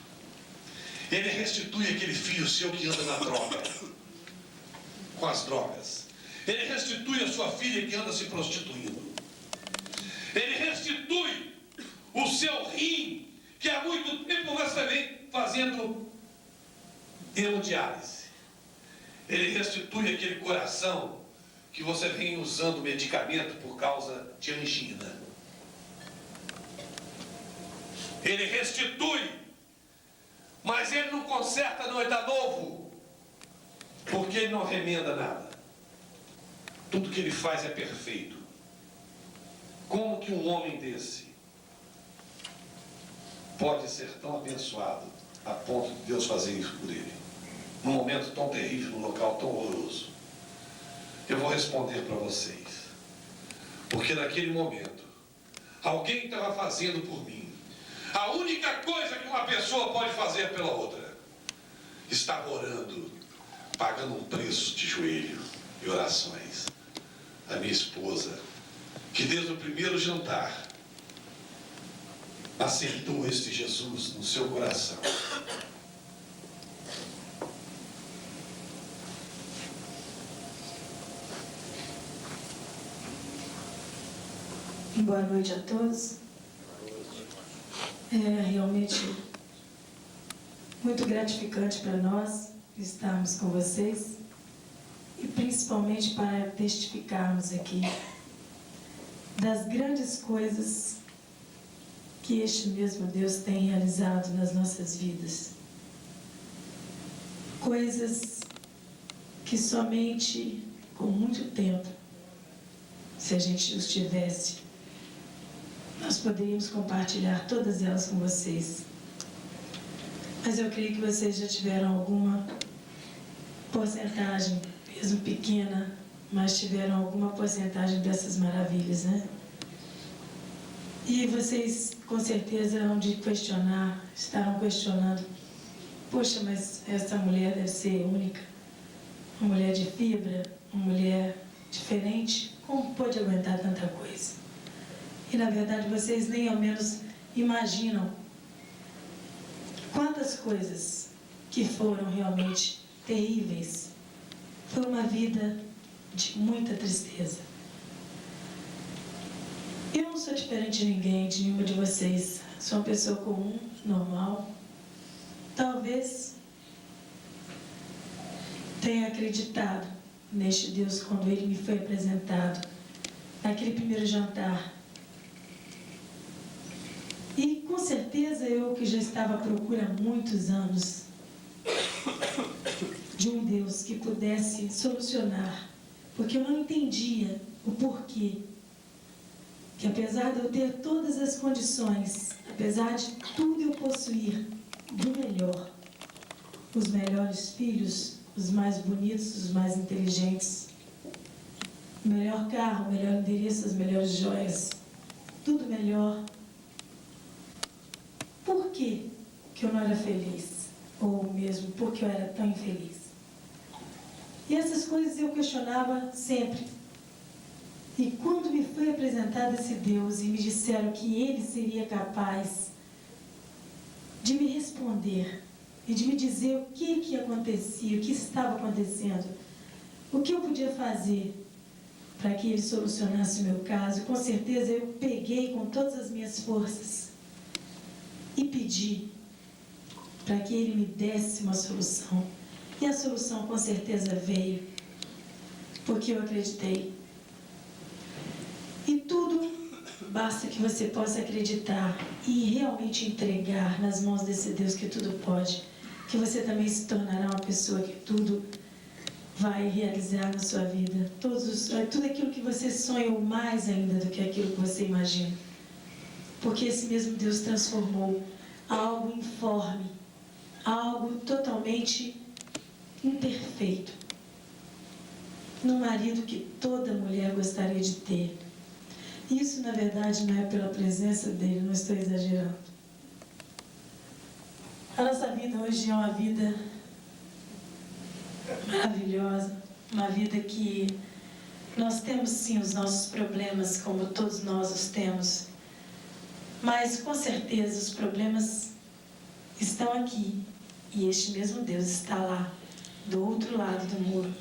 Ele restitui aquele filho seu que anda na droga, com as drogas. Ele restitui a sua filha que anda se prostituindo. Ele restitui o seu rim, que há muito tempo você vem fazendo hemodiálise. Ele restitui aquele coração que você vem usando medicamento por causa de angina. Ele restitui, mas ele não conserta, não, ele dá novo, porque ele não remenda nada. Tudo que ele faz é perfeito. Como que um homem desse pode ser tão abençoado a ponto de Deus fazer isso por ele? Num momento tão terrível, num local tão horroroso. Eu vou responder para vocês. Porque naquele momento, alguém estava fazendo por mim a única coisa que uma pessoa pode fazer pela outra. Estava orando, pagando um preço de joelho e orações. A minha esposa, que desde o primeiro jantar aceitou este Jesus no seu coração. Boa noite a todos. É realmente muito gratificante para nós estarmos com vocês e principalmente para testificarmos aqui das grandes coisas que este mesmo Deus tem realizado nas nossas vidas. Coisas que somente com muito tempo, se a gente os tivesse, nós poderíamos compartilhar todas elas com vocês. Mas eu creio que vocês já tiveram alguma porcentagem, mesmo pequena, mas tiveram alguma porcentagem dessas maravilhas, né? E vocês, com certeza, hão de questionar, estarão questionando poxa, mas essa mulher deve ser única, uma mulher de fibra, uma mulher diferente, como pode aguentar tanta coisa? E na verdade vocês nem ao menos imaginam quantas coisas que foram realmente terríveis. Foi uma vida de muita tristeza. Eu não sou diferente de ninguém, de nenhuma de vocês. Sou uma pessoa comum, normal. Talvez tenha acreditado neste Deus quando Ele me foi apresentado, naquele primeiro jantar. E com certeza eu, que já estava à procura há muitos anos de um Deus que pudesse solucionar, porque eu não entendia o porquê, que apesar de eu ter todas as condições, apesar de tudo eu possuir do melhor, os melhores filhos, os mais bonitos, os mais inteligentes, o melhor carro, o melhor endereço, as melhores joias, tudo melhor. Por que eu não era feliz? Ou mesmo por que eu era tão infeliz? E essas coisas eu questionava sempre. E quando me foi apresentado esse Deus e me disseram que Ele seria capaz de me responder e de me dizer o que acontecia, o que estava acontecendo, o que eu podia fazer para que Ele solucionasse o meu caso, com certeza eu peguei com todas as minhas forças e pedi para que Ele me desse uma solução. E a solução com certeza veio, porque eu acreditei. E tudo basta que você possa acreditar e realmente entregar nas mãos desse Deus que tudo pode, que você também se tornará uma pessoa que tudo vai realizar na sua vida. Tudo aquilo que você sonha, ou mais ainda do que aquilo que você imagina. Porque esse mesmo Deus transformou algo informe, algo totalmente imperfeito, num marido que toda mulher gostaria de ter. Isso, na verdade, não é pela presença dele, não estou exagerando. A nossa vida hoje é uma vida maravilhosa, uma vida que nós temos sim os nossos problemas, como todos nós os temos, mas com certeza os problemas estão aqui e este mesmo Deus está lá, do outro lado do muro,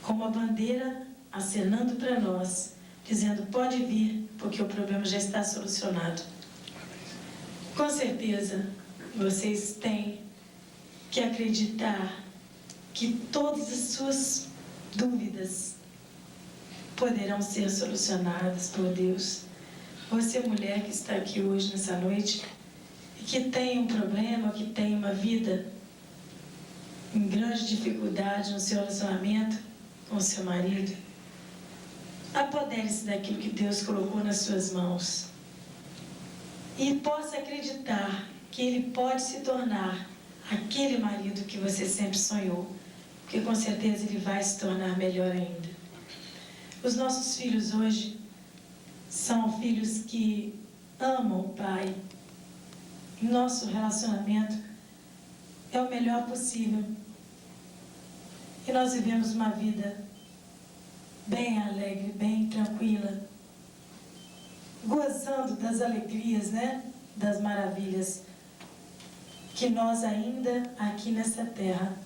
com uma bandeira acenando para nós, dizendo: pode vir, porque o problema já está solucionado. Com certeza, vocês têm que acreditar que todas as suas dúvidas poderão ser solucionadas por Deus. Você, mulher que está aqui hoje, nessa noite, e que tem um problema, que tem uma vida em grande dificuldade no seu relacionamento com o seu marido, apodere-se daquilo que Deus colocou nas suas mãos e possa acreditar que Ele pode se tornar aquele marido que você sempre sonhou, porque com certeza Ele vai se tornar melhor ainda. Os nossos filhos hoje são filhos que amam o Pai. Nosso relacionamento é o melhor possível. E nós vivemos uma vida bem alegre, bem tranquila, gozando das alegrias, das maravilhas que nós ainda aqui nessa terra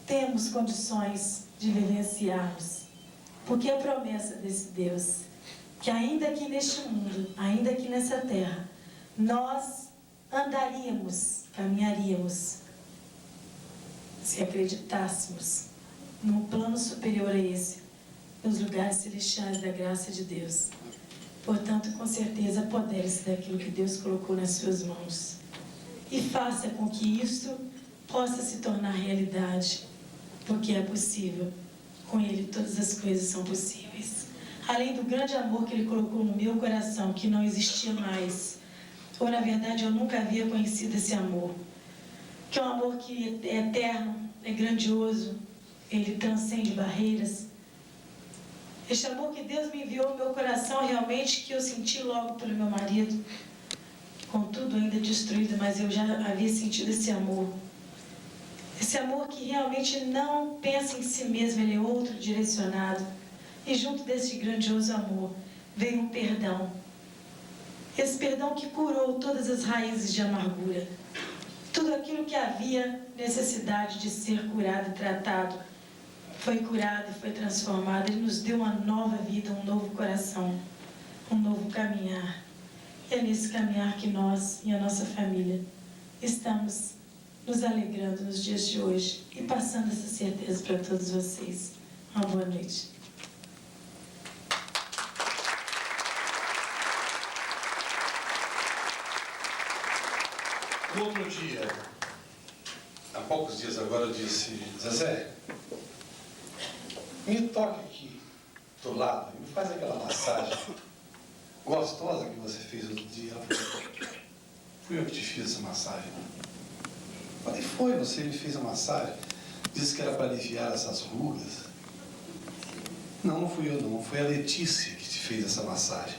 temos condições de vivenciarmos. Porque a promessa desse Deus, que ainda aqui neste mundo, ainda aqui nessa terra, nós andaríamos, caminharíamos, se acreditássemos num plano superior a esse, nos lugares celestiais da graça de Deus. Portanto, com certeza, apodere-se daquilo que Deus colocou nas suas mãos e faça com que isto possa se tornar realidade, porque é possível. Com Ele todas as coisas são possíveis. Além do grande amor que Ele colocou no meu coração, que não existia mais, ou na verdade eu nunca havia conhecido esse amor, que é um amor que é eterno, é grandioso, ele transcende barreiras. Este amor que Deus me enviou no meu coração, realmente, que eu senti logo pelo meu marido, contudo ainda destruído, mas eu já havia sentido esse amor. Esse amor que realmente não pensa em si mesmo, ele é outro direcionado. E junto desse grandioso amor veio um perdão. Esse perdão que curou todas as raízes de amargura. Tudo aquilo que havia necessidade de ser curado e tratado foi curado e foi transformado. Ele nos deu uma nova vida, um novo coração, um novo caminhar. E é nesse caminhar que nós e a nossa família estamos nos alegrando nos dias de hoje e passando essa certeza para todos vocês. Uma boa noite. No outro dia, há poucos dias agora, eu disse: Zezé, me toque aqui do lado e me faz aquela massagem gostosa que você fez outro dia. Ela falou: fui eu que te fiz essa massagem. Falei: foi, você me fez a massagem. Disse que era para aliviar essas rugas. Não, não fui eu não, foi a Letícia que te fez essa massagem.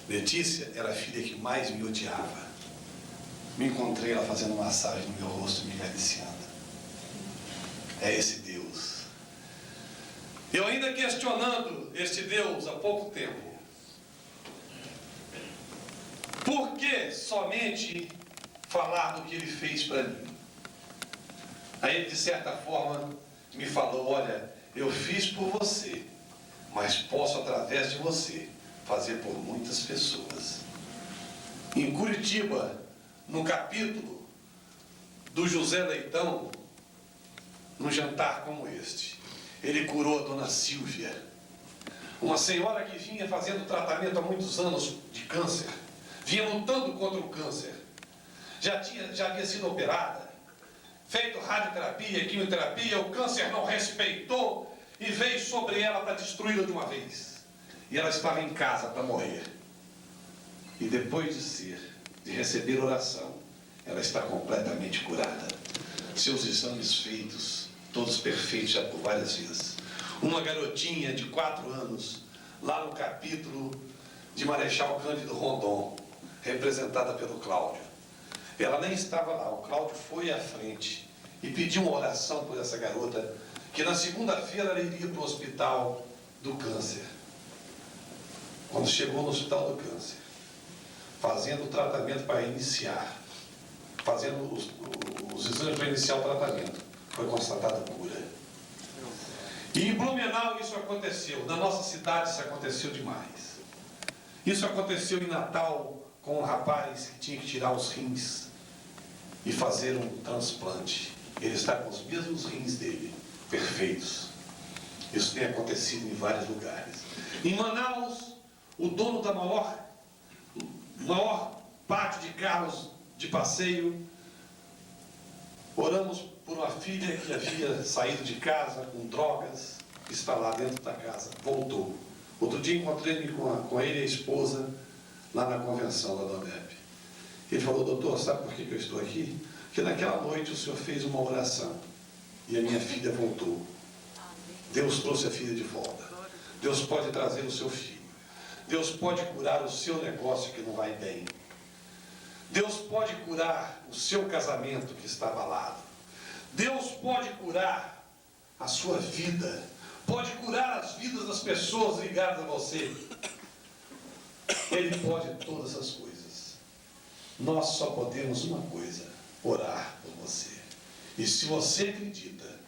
Letícia era a filha que mais me odiava. Me encontrei ela fazendo massagem no meu rosto, me acariciando. É esse Deus. Eu ainda questionando este Deus há pouco tempo. Por que somente falar do que ele fez para mim? Aí ele, de certa forma, me falou: olha, eu fiz por você, mas posso, através de você, fazer por muitas pessoas. Em Curitiba, no capítulo do José Leitão, num jantar como este, ele curou a dona Silvia, uma senhora que vinha fazendo tratamento há muitos anos de câncer, vinha lutando contra o câncer, já havia sido operada, feito radioterapia, quimioterapia, o câncer não respeitou e veio sobre ela para destruí-la de uma vez. E ela estava em casa para morrer. E depois de receber oração, ela está completamente curada. Seus exames feitos, todos perfeitos já por várias vezes. Uma garotinha de 4 anos, lá no capítulo de Marechal Cândido Rondon, representada pelo Cláudio. Ela nem estava lá, o Cláudio foi à frente e pediu uma oração por essa garota, que na segunda-feira ela iria para o hospital do câncer. Quando chegou no hospital do câncer, fazendo o tratamento para iniciar, fazendo os exames para iniciar o tratamento, foi constatada cura. E em Blumenau isso aconteceu, na nossa cidade isso aconteceu demais. Isso aconteceu em Natal com um rapaz que tinha que tirar os rins e fazer um transplante. Ele está com os mesmos rins dele, perfeitos. Isso tem acontecido em vários lugares. Em Manaus, o dono da maior pátio de carros de passeio, oramos por uma filha que havia saído de casa com drogas, que está lá dentro da casa, voltou. Outro dia encontrei-me com ele e a esposa lá na convenção da DOMEP. Ele falou: doutor, sabe por que eu estou aqui? Porque naquela noite o senhor fez uma oração e a minha filha voltou. Deus trouxe a filha de volta. Deus pode trazer o seu filho. Deus pode curar o seu negócio que não vai bem. Deus pode curar o seu casamento que está abalado. Deus pode curar a sua vida. Pode curar as vidas das pessoas ligadas a você. Ele pode todas as coisas. Nós só podemos uma coisa: orar por você. E se você acredita